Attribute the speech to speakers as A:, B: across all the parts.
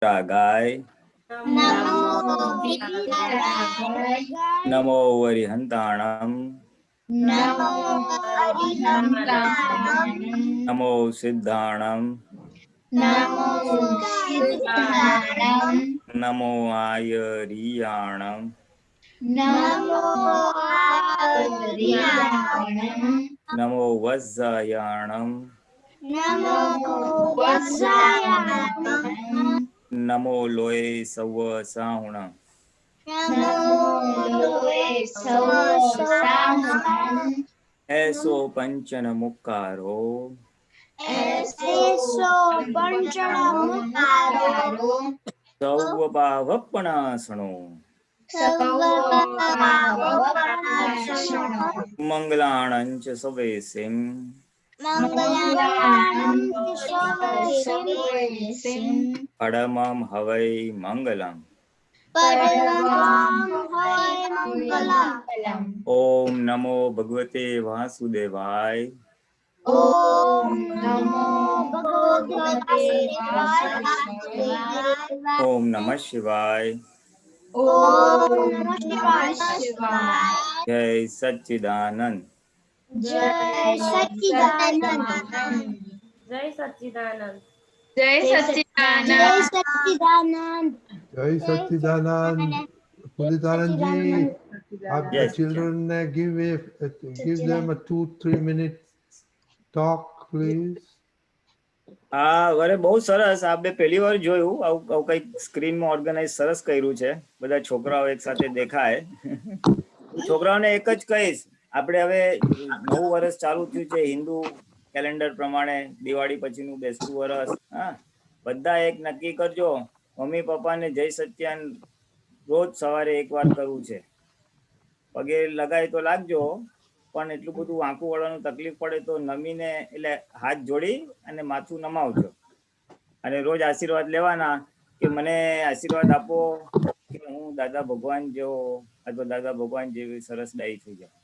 A: રાગાય
B: નમો વિતરાગાય
A: નમો વરિહંતાણમ
B: નમો હરિહંતાણમ
A: નમો સિદ્ધાણમ
B: નમો સિદ્ધાણમ
A: નમો આયરિયાણમ
B: નમો આર્યાણમ
A: નમો વજ્જાયાણમ
B: નમો વજ્જાયાણમ
A: નમો લોય સવ સાહુણમ
B: નમો લોય સવ સાહુણમ
A: એસો પંચન મુક્કારો
B: એસો પંચણમુક્કારો
A: સૌ ભાવપણાસણો
B: સર્વપાવપણાસનો
A: મંગલાણંચ સવેસિમ
B: મંગલાણં સવેસિં
A: અડમમ હવૈ મંગલમ
B: પરમં હોય મંગલમ
A: ઓમ નમો ભગવતે વાસુદેવાય
B: ઓમ નમો ભગવતે વાસુદેવાય
A: ઓમ નમઃ શિવાય
B: ઓમ નમઃ શિવાય
A: જય સચ્ચિદાનંદ
B: જય સચ્ચિદાનંદ
C: જય સચ્ચિદાનંદ
D: જય
B: જય
D: સચ્ચિદાનંદ
B: સચ્ચિદાનંદ
E: Jai Satchidanand. Pulitanandji,
A: Yes.
E: the children give them a 2-3 minute talk, please.
A: વરે બહુ સરસ આપણે પહેલી વાર જોયું આવું કઈક સ્ક્રીનમાં ઓર્ગેનાઇઝ સરસ કર્યું છે બધા છોકરાઓ એક સાથે દેખાય છોકરાઓને એક જ કહીશ આપણે હવે નવું વર્ષ ચાલુ થયું છે હિન્દુ કેલેન્ડર પ્રમાણે દિવાળી પછીનું બેસતું વર્ષ હા બધા એક નક્કી કરજો મમ્મી પપ્પાને જય સત્યાન રોજ સવારે એકવાર કરવું છે પગે લગાય તો લાગજો પણ એટલું બધું વાંકું વળવાનું તકલીફ પડે તો નમીને એટલે હાથ જોડી અને માથું નમાવજો અને રોજ આશીર્વાદ લેવાના કે મને આશીર્વાદ આપો કે હું દાદા ભગવાન જેવો અથવા દાદા ભગવાન જેવી સરસ ડાઈ થઈ જાઉં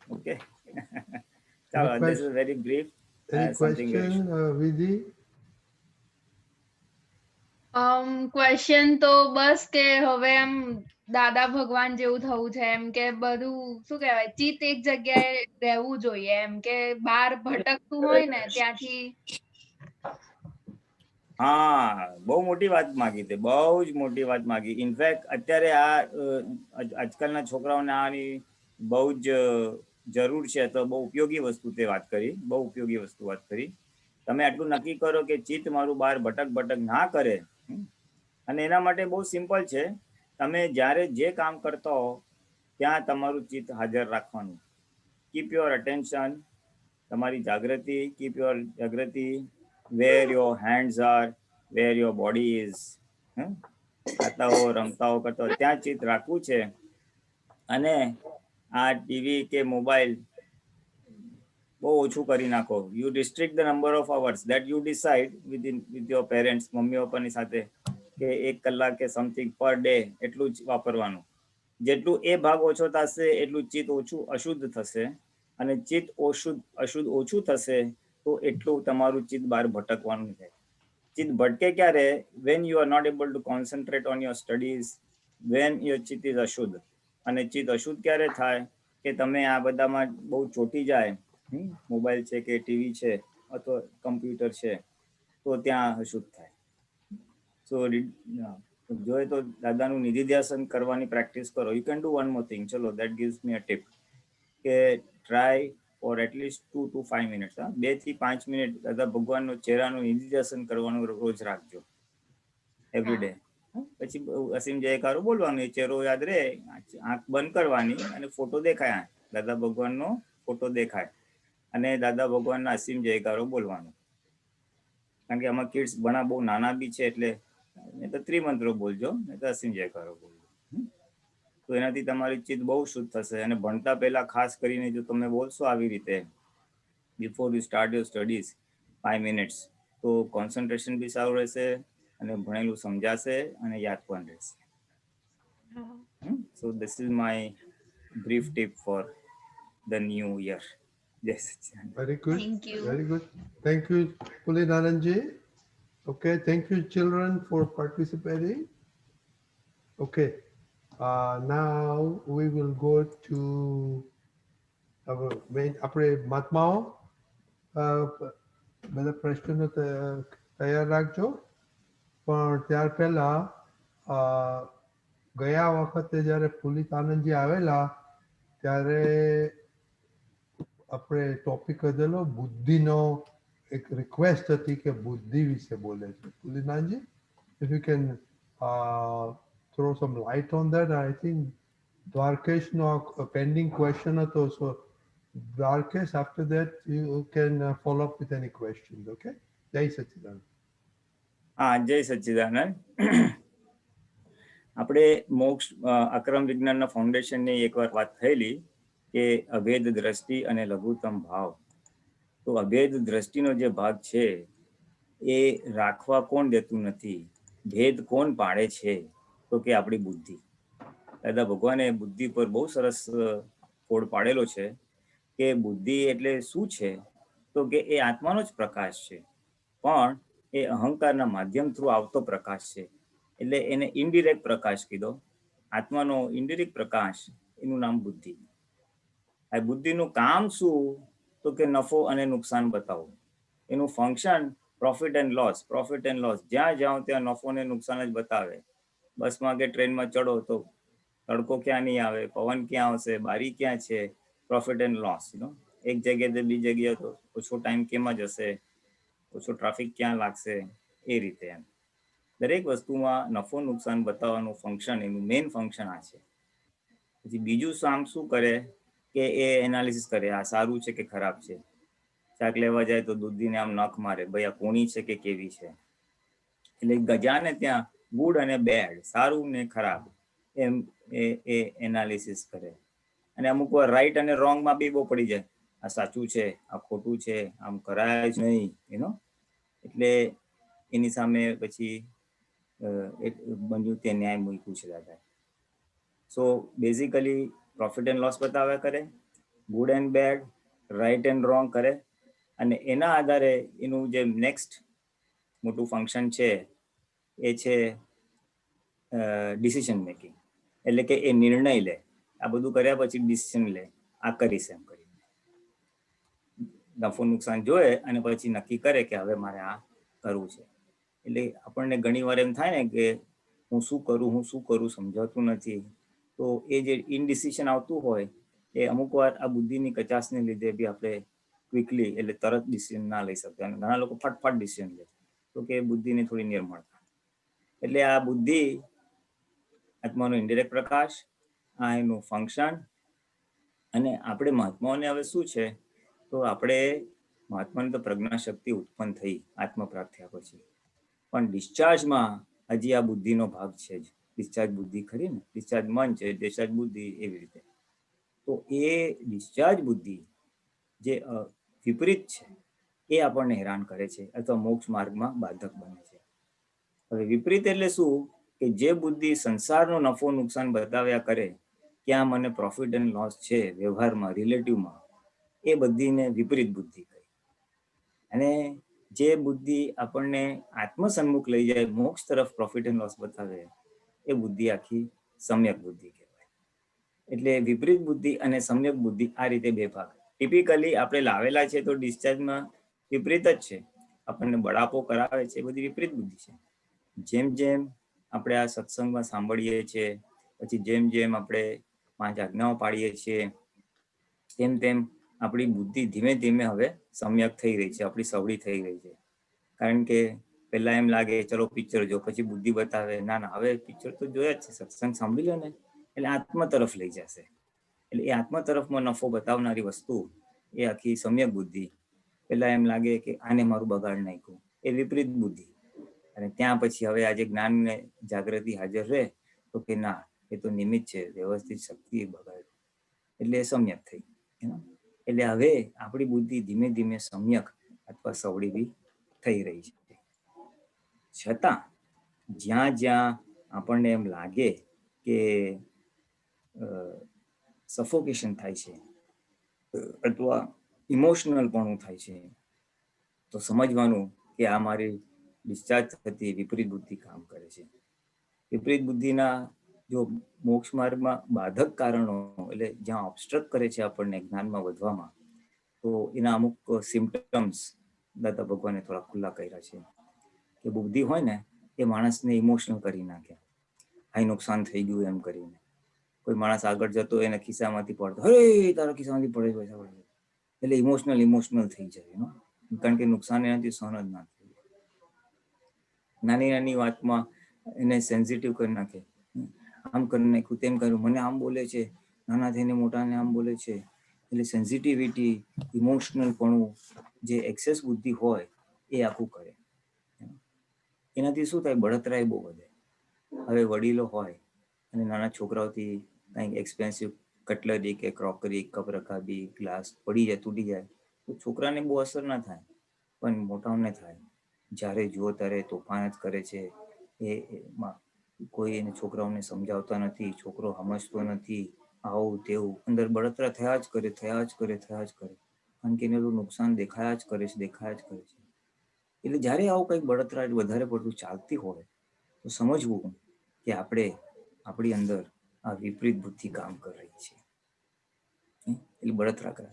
A: ઓકે ચાલો this is very brief
E: Any
A: something very
E: question, Vidhi?
D: Question તો બસ કે હવે એમ દાદા ભગવાન જેવું થવું છે એમ કે બધું શું કહેવાય ચિત્ત એક જગ્યાએ રહેવું જોઈએ એમ કે બહાર ભટકતું હોય ને ત્યાંથી
A: હા બહુ મોટી વાત માગી તે બહુ જ મોટી વાત માગી ઇનફેક્ટ અત્યારે આ આજકાલના છોકરાઓને આની બહુ જ જરૂર છે તો બહુ ઉપયોગી વસ્તુ તે વાત કરી બહુ ઉપયોગી વસ્તુ વાત કરી તમે આટલું નક્કી કરો કે ચિત્ત મારું બહાર ભટક ભટક ના કરે અને એના માટે બહુ સિમ્પલ છે તમે જ્યારે જે કામ કરતા હો ત્યાં તમારું ચિત્ત હાજર રાખવાનું કીપ યોર અટેન્શન તમારી જાગૃતિ કીપ યોર જાગૃતિ where your hands are, where your body is. ખાતા હો રમતા હો કરતા હો ત્યાં ચિત્ત રાખવું છે અને આ ટીવી કે મોબાઈલ બહુ ઓછું કરી નાખો you restrict the number of hours that you decide with your parents mummy પપ્પાની સાથે કે 1 કલાક કે સમથિંગ પર ડે એટલું જ વાપરવાનું જેટલું એ ભાગ ઓછો થશે એટલું ચિત્ત ઓછું અશુદ્ધ થશે અને ચિત્ત અશુદ્ધ ઓછું થશે તો એટલું તમારું ચિત્ત બહાર ભટકવાનું છે ચિત્ત ભટકે ક્યારે when you are not able to concentrate on your studies when your ચિત્ત is અશુદ્ધ અને ચિત્ત અશુદ્ધ ક્યારે થાય કે તમે આ બધામાં બહુ ચોટી જાય મોબાઈલ છે કે ટીવી છે અથવા કમ્પ્યુટર છે તો ત્યાં અશુદ્ધ થાય સો જોઈએ તો દાદાનું નિધિધ્યાસન કરવાની પ્રેક્ટિસ કરો you can do one more thing ચલો that gives me a tip કે try for at least 2 to 5 minutes 2 થી 5 મિનિટ દાદા ભગવાનનો ચહેરાનું નિધિધ્યાસન કરવાનું રોજ રાખજો એવરી ડે પછી અસીમ જયકારો બોલવાનું એ ચહેરો યાદ રહે આંખ બંધ કરવાની અને ફોટો દેખાય દાદા ભગવાનનો ફોટો દેખાય અને દાદા ભગવાનના અસીમ જયકારો બોલવાનો કારણ કે આમાં કિડ્સ ઘણા બહુ નાના બી છે એટલે નહીં તો ત્રિમંત્રો બોલજો નહીં તો અસીમ જયકારો બોલજો તો એનાથી તમારી ચિત્ત બહુ શુદ્ધ થશે અને ભણતા પહેલા ખાસ કરીને જો તમે બોલશો આવી રીતે before you start your studies 5 minutes તો કોન્સન્ટ્રેશન બી સારું રહેશે અને ભણેલું સમજાશે અને યાદ પણ રહેશે so this is my brief tip for the new year. Yes.
E: Very good.
D: Thank you.
E: Very good. Thank you, Pulitanandji. Okay, thank you, children, for participating. Okay, now we will go to our main. આપણે મહાત્માઓ બધા પ્રશ્નોનો તૈયાર રાખજો. પણ ત્યાર પહેલા ગયા વખતે જ્યારે પુલિત આનંદજી આવેલા ત્યારે આપણે ટોપિક કરેલો બુદ્ધિનો એક રિક્વેસ્ટ હતી કે બુદ્ધિ વિશે બોલે છે. પુલિત Anandji, if you can throw some light on that. I think દ્વારકેશનો પેન્ડિંગ ક્વેશ્ચન હતો. So Dwarkesh, after that you can follow up with any questions. Okay, જય સચ્ચિદાનંદ.
A: હા, જય સચ્ચિદાનંદ. આપણે મોક્ષ અક્રમ વિજ્ઞાનના ફાઉન્ડેશનની એકવાર વાત થયેલી કે અભેદ દ્રષ્ટિ અને લઘુત્તમ ભાવ. તો અભેદ દ્રષ્ટિનો જે ભાગ છે એ રાખવા કોણ દેતું નથી, ભેદ કોણ પાડે છે? તો કે આપણી બુદ્ધિ. દાદા ભગવાને બુદ્ધિ પર બહુ સરસ કોડ પાડેલો છે કે બુદ્ધિ એટલે શું છે? તો કે એ આત્માનો જ પ્રકાશ છે, પણ એ અહંકારના માધ્યમ થ્રુ આવતો પ્રકાશ છે. એટલે એને ઇનડિરેક્ટ પ્રકાશ કીધો. આત્માનો ઇનડિરેક્ટ પ્રકાશ, એનું નામ બુદ્ધિ. આ બુદ્ધિનું કામ શું? તો કે નફો અને નુકસાન બતાવો. એનું function profit and loss. Profit and loss, જ્યાં જાઓ ત્યાં નફો ને નુકસાન જ બતાવે. બસમાં કે ટ્રેનમાં ચડો તો તડકો ક્યાં નહીં આવે, પવન ક્યાં આવશે, બારી ક્યાં છે, પ્રોફિટ એન્ડ લોસ. એક જગ્યાએ બીજી જગ્યાએ તો ઓછો ટાઈમ કેમાં જશે, ઓછો ટ્રાફિક ક્યાં લાગશે, એ રીતે. એમ દરેક વસ્તુમાં નફો નુકસાન બતાવવાનું ફંક્શન, એનું મેઇન ફંક્શન આ છે. પછી બીજું કામ શું કરે કે એ એનાલિસિસ કરે, આ સારું છે કે ખરાબ છે. શાક લેવા જાય તો દૂધીને આમ નખ મારે, ભાઈ આ કોણી છે કે કેવી છે. એટલે ગજાને ત્યાં ગુડ અને બેડ, સારું ને ખરાબ, એમ એ એનાલિસિસ કરે. અને અમુક વાર રાઈટ અને રોંગમાં બી બહુ પડી જાય. આ સાચું છે, આ ખોટું છે, આમ કરાય જ નહીં, એટલે એની સામે પછી બન્યું તે ન્યાય મૂક્યું છે દાદા. So basically profit and loss બતાવ્યા કરે, good and bad, right and wrong કરે, અને એના આધારે એનું જે નેક્સ્ટ મોટું ફંક્શન છે એ છે ડિસિઝન મેકિંગ. એટલે કે એ નિર્ણય લે. આ બધું કર્યા પછી ડિસિઝન લે, આ કરીશ એમ કરીને. નફો નુકસાન જોયે અને પછી નક્કી કરે કે હવે મારે આ કરવું છે. એટલે આપણને ઘણી વાર એમ થાય ને કે હું શું કરું સમજાતું નથી. તો એ જે ઇનડિસિઝન આવતું હોય એ અમુક વાર આ બુદ્ધિની કચાશને લીધે બી આપણે ક્વિકલી, એટલે તરત ડિસિઝન ના લઈ શકતા. અને ઘણા લોકો ફટફટ ડિસિઝન લે, તો કે બુદ્ધિને થોડી નિર્મળતા. એટલે આ બુદ્ધિ આત્માનો ઇનડિરેક્ટ પ્રકાશ, આ એનું ફંક્શન. અને આપણે મહાત્માઓને હવે શું છે, તો આપણે મહાત્માની તો પ્રજ્ઞા શક્તિ ઉત્પન્ન થઈ આત્મ પ્રાપ્ત થયા પછી, પણ ડિસ્ચાર્જમાં હજી આ બુદ્ધિનો ભાગ છે જ. ડિસ્ચાર્જ બુદ્ધિ ખરી ને, ડિસ્ચાર્જ મન છે, ડિસ્ચાર્જ બુદ્ધિ, એવી રીતે. તો એ ડિસ્ચાર્જ બુદ્ધિ જે વિપરીત છે એ આપણને હેરાન કરે છે અથવા મોક્ષ માર્ગમાં બાધક બને છે. હવે વિપરીત એટલે શું? કે જે બુદ્ધિ સંસારનો નફો નુકસાન બતાવ્યા કરે, ક્યાં મને પ્રોફિટ એન્ડ લોસ છે વ્યવહારમાં, રિલેટિવમાં, એ બધીને વિપરીત બુદ્ધિ કહી. અને જે બુદ્ધિ આપણને આત્મસન્મુખ લઈ જાય, મોક્ષ તરફ પ્રોફિટ એન્ડ લોસ બતાવે, એ બુદ્ધિ આખી સમ્યક બુદ્ધિ કહેવાય. એટલે વિપરીત બુદ્ધિ અને સમ્યક બુદ્ધિ, આ રીતે બે ભાગ. ટિપિકલી આપણે લાવેલા છે તો ડિસ્ચાર્જમાં વિપરીત જ છે. આપણને બળાપો કરાવે છે, એ બધી વિપરીત બુદ્ધિ છે. જેમ જેમ આપણે આ સત્સંગમાં સાંભળીએ છીએ, પછી જેમ જેમ આપણે 5 આજ્ઞાઓ પાડીએ છીએ, તેમ તેમ આપણી બુદ્ધિ ધીમે ધીમે હવે સમ્યક થઈ રહી છે, આપણી સવડી થઈ રહી છે. કારણ કે પહેલા એમ લાગે ચલો પિક્ચર જો, પછી બુદ્ધિ બતાવે ના હવે પિક્ચર તો જોયા જ છે, સત્સંગ સાંભળી લો ને, એટલે આત્મ તરફ લઈ જશે. એટલે એ આત્મ તરફમાં નફો બતાવનારી વસ્તુ એ આખી સમ્યક બુદ્ધિ. પહેલા એમ લાગે કે આને મારું બગાડ નાખ્યું, એ વિપરીત બુદ્ધિ. અને ત્યાં પછી હવે આજે જ્ઞાન ને જાગૃતિ હાજર રહે તો કે ના, એ તો નિમિત્ત છે, વ્યવસ્થિત શક્તિ બગાડ, એટલે સમ્યક થઈ. એટલે હવે આપણી બુદ્ધિ ધીમે ધીમે સમ્યક અથવા સવડી બી થઈ રહી છે. છતાં જ્યાં જ્યાં આપણને એમ લાગે કે સફોકેશન થાય છે અથવા ઇમોશનલ પણ થાય છે, તો સમજવાનું કે આ મારી ડિસ્ચાર્જ થતી વિપરીત બુદ્ધિ કામ કરે છે. વિપરીત બુદ્ધિના જો મોક્ષ માર્ગમાં બાધક કારણો એટલે જ્યાં ઓબ્સ્ટ્રક્ટ કરે છે આપણને જ્ઞાનમાં વધવામાં, તો એના અમુક સિમ્પટમ્સ દાદા ભગવાને થોડા ખુલ્લા કર્યા છે. કે બુદ્ધિ હોય ને એ માણસને ઇમોશનલ કરી નાખે, હાઈ નુકસાન થઈ ગયું એમ કરીને. કોઈ માણસ આગળ જતો એને ખિસ્સામાંથી પડતો, હે તારા ખિસ્સામાંથી પડે પૈસા પડે, એટલે ઇમોશનલ થઈ જાય, કારણ કે નુકસાન એનાથી સહન જ ના થાય. નાની નાની વાતમાં એને સેન્સિટિવ કરી નાખે, આમ કરી નાખ્યું તેમ કર્યું, મને આમ બોલે છે, નાના થઈને મોટાને આમ બોલે છે. એટલે સેન્સિટિવિટી, ઇમોશનલપણું, જે એક્સેસ બુદ્ધિ હોય એ આખું કરે. એનાથી શું થાય, બળતરાય બહુ વધે. હવે વડીલો હોય અને નાના છોકરાઓથી કંઈક એક્સપેન્સિવ કટલરી કે ક્રોકરી, કપ રકાબી, ગ્લાસ પડી જાય, તૂટી જાય, તો છોકરાને બહુ અસર ના થાય, પણ મોટાઓને થાય. જ્યારે જુઓ ત્યારે તોફાન જ કરે છે. એમાં કોઈ એને છોકરાઓને સમજાવતા નથી, છોકરો સમજતો નથી, આવું તેવું, અંદર બળતરા થયા જ કરે. કારણ કે એને નુકસાન દેખાયા જ કરે છે. એટલે જ્યારે આવું કંઈક બળતરા વધારે પડતું ચાલતી હોય તો સમજવું કે આપણે આપણી અંદર આ વિપરીત બુદ્ધિ કામ કરી રહી છે. એટલે બળતરા કરે.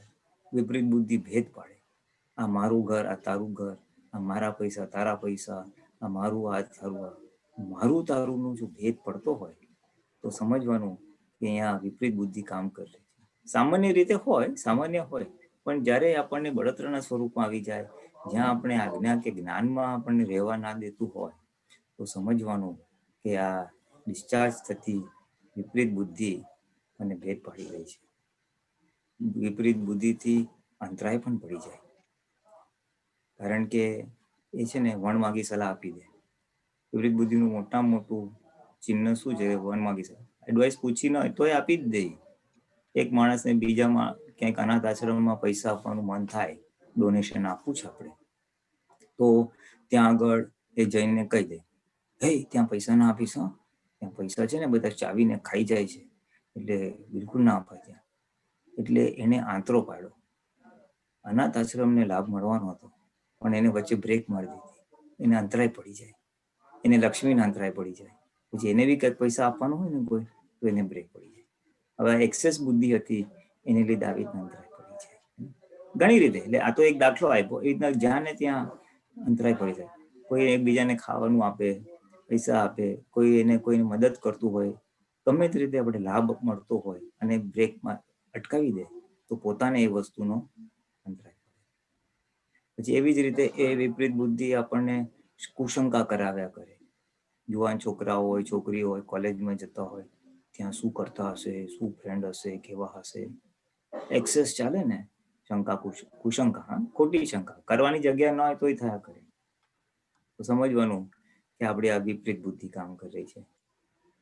A: વિપરીત બુદ્ધિ ભેદ પાડે. આ મારું ઘર, આ તારું ઘર, આ મારા પૈસા, તારા પૈસા, આ મારું, આ તારું, મારું તારુંનું જો ભેદ પડતો હોય તો સમજવાનું કે અહીંયા વિપરીત બુદ્ધિ કામ કરે છે. સામાન્ય રીતે સામાન્ય હોય, પણ જ્યારે આપણને બળતરાના સ્વરૂપમાં આવી જાય, જ્યાં આપણે આજ્ઞા કે જ્ઞાનમાં આપણને રહેવા ના દેતું હોય, તો સમજવાનું કે આ ડિસ્ચાર્જ થતી વિપરીત બુદ્ધિ અને ભેદ પાડી રહી છે. વિપરીત બુદ્ધિથી અંતરાય પણ પડી જાય, કારણ કે એ છે ને વણમાગી સલાહ આપી દે. વિપરીત બુદ્ધિનું મોટામાં મોટું ચિહ્ન શું છે? વણમાગી સલાહ. એડવાઇસ પૂછી ન હોય તો એ આપી જ દે. એક માણસને બીજામાં ક્યાંક અનાથ આશ્રમમાં પૈસા આપવાનું મન થાય, ડોનેશન આપવું છે આપણે, તો ત્યાં આગળ એ જઈને કહી દે, હે ત્યાં પૈસા ના આપીશ, ત્યાં પૈસા છે ને બધા ચાવીને ખાઈ જાય છે, એટલે બિલકુલ ના અપાય ત્યાં. એટલે એને આંતરો પાડ્યો. અનાથ આશ્રમને લાભ મળવાનો હતો, પણ એને વચ્ચે બ્રેક મારી દીધી. એને અંતરાય પડી જાય, એને લક્ષ્મીને અંતરાય પડી જાય. પછી એને બી કંઈક પૈસા આપવાનું હોય ને કોઈ, તો એને બ્રેક પડી જાય. હવે એક્સેસ બુદ્ધિ હતી, એને લીધે આવી રીતના અંતરાય પડી જાય ઘણી રીતે. એટલે આ તો એક દાખલો આપ્યો. એ રીતના જ્યાં ને ત્યાં અંતરાય પડી જાય. કોઈ એકબીજાને ખાવાનું આપે, પૈસા આપે, કોઈ એને કોઈને મદદ કરતું હોય, ગમે તે રીતે આપણે લાભ મળતો હોય અને બ્રેકમાં અટકાવી દે, તો પોતાને એ વસ્તુનો અંતરાય પડે. પછી એવી જ રીતે એ વિપરીત બુદ્ધિ આપણને કુશંકા કરાવ્યા કરે. યુવાન છોકરાઓ હોય, છોકરીઓ હોય, કોલેજમાં જતા હોય, ત્યાં શું કરતા હશે, શું ફ્રેન્ડ હશે, કેવા હશે, એક્સેસ ચાલે ને. શંકા, કુશંકા, ખોટી શંકા કરવાની જગ્યા ના હોય તોય થયા કરે. તો સમજવાનું કે આપણે આ વિપરીત બુદ્ધિ કામ કરી રહી છે.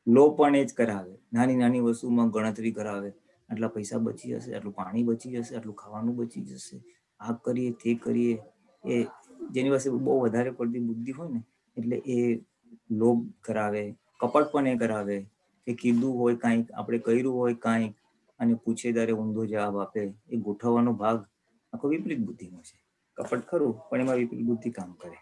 A: લો પણ એ જ કરાવે. નાની નાની વસ્તુમાં ગણતરી કરાવે. આટલા પૈસા બચી જશે, આટલું પાણી બચી જશે, આટલું ખાવાનું બચી જશે, આ કરીએ તે કરીએ. એ જેની પાસે બહુ વધારે પડતી બુદ્ધિ હોય ને, એટલે એ લોભ કરાવે, કપટ પણ એ કરાવે કે કીધું હોય કાંઈક, આપણે કર્યું હોય કાંઈક અને પૂછે ત્યારે ઊંધો જવાબ આપે. એ ગોઠવવાનો ભાગ આખો વિપરીત બુદ્ધિનો છે. કપટ ખરું, પણ એમાં વિપરીત બુદ્ધિ કામ કરે.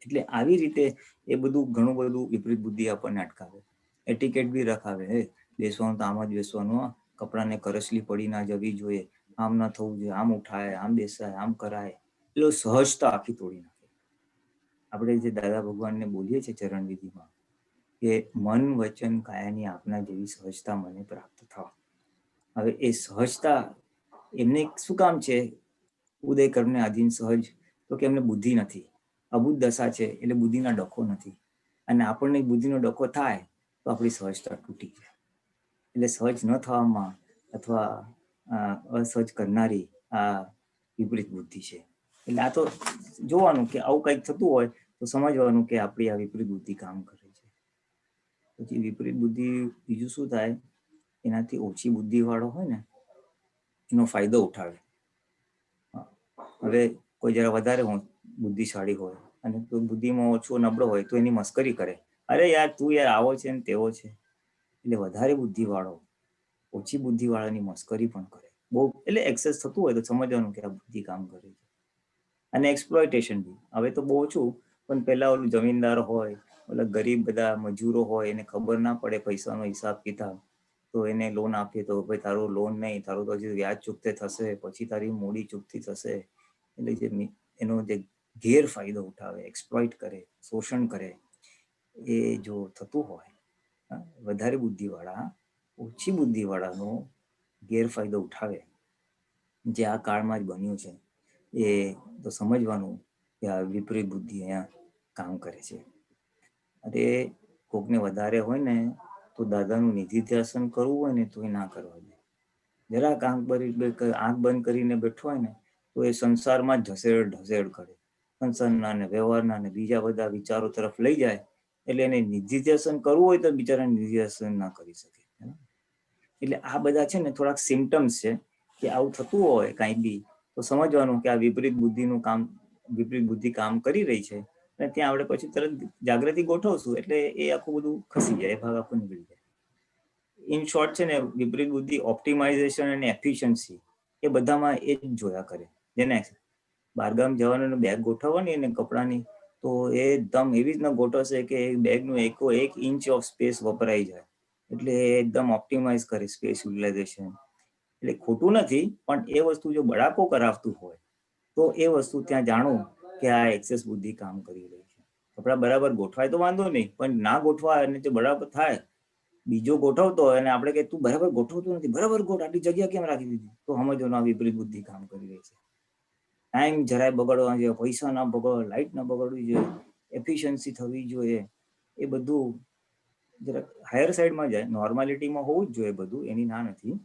A: એટલે આવી રીતે એ બધું ઘણું બધું વિપરીત બુદ્ધિ આપણને અટકાવે. એટિકેટ બી રખાવે, હે બેસવાનું તો આમ જ બેસવાનું, કપડાને કરસલી પડી ના જવી જોઈએ, આમ ના થવું જોઈએ, આમ ઉઠાય, આમ બેસાય, આમ કરાય. એટલે સહજતા આખી તોડી નાખે. આપણે જે દાદા ભગવાનને બોલીએ છીએ ચરણ વિધિમાં કે મન વચન કાયાની આપના જેવી સહજતા મને પ્રાપ્ત થાવ. હવે એ સહજતા એમને શું કામ છે? ઉદય કર્મને આધીન સહજ, તો કે એમને બુદ્ધિ નથી, અબુદ્ધ દશા છે, એટલે બુદ્ધિના ડખો નથી. અને આપણને બુદ્ધિનો ડખો થાય તો આપણી સહજતા તૂટી જાય. એટલે સહજ ન થવામાં અથવા અસહજ કરનારી આ વિપરીત બુદ્ધિ છે. એટલે આ તો જોવાનું કે આવું કંઈક થતું હોય તો સમજવાનું કે આપણી આ વિપરીત બુદ્ધિ કામ કરે છે. પછી વિપરીત બુદ્ધિ બીજું શું થાય, એનાથી ઓછી બુદ્ધિ વાળો હોય ને એનો ફાયદો ઉઠાવે. હવે કોઈ જરા વધારે બુદ્ધિશાળી હોય અને કોઈ બુદ્ધિમાં ઓછો નબળો હોય તો એની મસ્કરી કરે, અરે યાર તું યાર આવો છે ને તેવો છે. એટલે વધારે બુદ્ધિ વાળો ઓછી બુદ્ધિ વાળાની મસ્કરી પણ કરે. બહુ એટલે એક્સેસ થતું હોય તો સમજવાનું કે આ બુદ્ધિ કામ કરે છે. અને એક્સપ્લોઇટેશન બી હવે તો બહુ ઓછું, પણ પેલા ઓલું જમીનદાર હોય, ઓલા ગરીબ બધા મજૂરો હોય, એને ખબર ના પડે પૈસાનો હિસાબ કિતાબ, તો એને લોન આપીએ તો ભાઈ તારું લોન નહીં, તારું તો હજી વ્યાજ ચૂકતે થશે, પછી તારી મૂડી ચૂકતી થશે. એટલે જે એનો જે ગેરફાયદો ઉઠાવે, એક્સપ્લોઇટ કરે, શોષણ કરે, એ જો થતું હોય, વધારે બુદ્ધિવાળા ઓછી બુદ્ધિવાળાનો ગેરફાયદો ઉઠાવે, જે આ કાળમાં જ બન્યું છે, એ તો સમજવાનું કે આ વિપરીત બુદ્ધિ અહીંયા કામ કરે છે. અરે કોકને વધારે હોય ને તો દાદાનું નિધિધ્યાસન કરવું હોય ને તો એ ના કરવા દે. જરાક આંખ બંધ કરીને બેઠો હોય ને તો એ સંસારમાં જ ઢસેડ કરે, સંસારના ને વ્યવહારના ને બીજા બધા વિચારો તરફ લઈ જાય. એટલે એને નિધિધ્યાસન કરવું હોય તો બિચારા નિધિધ્યાસન ના કરી શકે. એટલે આ બધા છે ને થોડાક સિમ્ટમ્સ છે કે આવું થતું હોય કાંઈ બી, તો સમજવાનું કે આ વિપરીત બુદ્ધિ કામ કરી રહી છે. અને ત્યાં આપણે પછી તરત જાગૃતિ ગોઠવશું એટલે એ આખું બધું ખસી જાય, ભાગ આખો નીકળી જાય. ઇન શોર્ટ છે ને વિપરીત બુદ્ધિ ઓપ્ટિમાઇઝેશન અને એફિશિયન્સી એ બધામાં એ જ જોયા કરે. જેને બહારગામ જવાનું બેગ ગોઠવવાની ને કપડાની, તો એ એકદમ એવી રીતના ગોઠવશે કે બેગનું એક ઇંચ ઓફ સ્પેસ વપરાઈ જાય. એટલે એકદમ ઓપ્ટિમાઇઝ કરે સ્પેસ યુટિલાઇઝેશન. એટલે ખોટું નથી, પણ એ વસ્તુ જો બળાકો કરાવતું હોય તો એ વસ્તુ ત્યાં જાણવું કે આ એક્સેસ બુદ્ધિ કામ કરી રહી છે. કપડા બરાબર ગોઠવાય તો વાંધો નહીં, પણ ના ગોઠવાય અને જો બરાબર થાય, બીજો ગોઠવતો હોય અને આપણે કે તું બરાબર ગોઠવતો નથી, બરાબર ગોઠ, આટલી જગ્યા કેમ રાખી દીધી, તો સમજવાનું આ વિપરીત બુદ્ધિ કામ કરી રહી છે. ટાઈમ જરાય બગડવા જોઈએ, પૈસા ના બગડ, લાઇટ ના બગડવી જોઈએ, એફિશિયન્સી થવી જોઈએ, એ બધું જરાક હાયર સાઈડમાં જાય. નોર્માલિટીમાં હોવું જ જોઈએ બધું, એની ના નથી,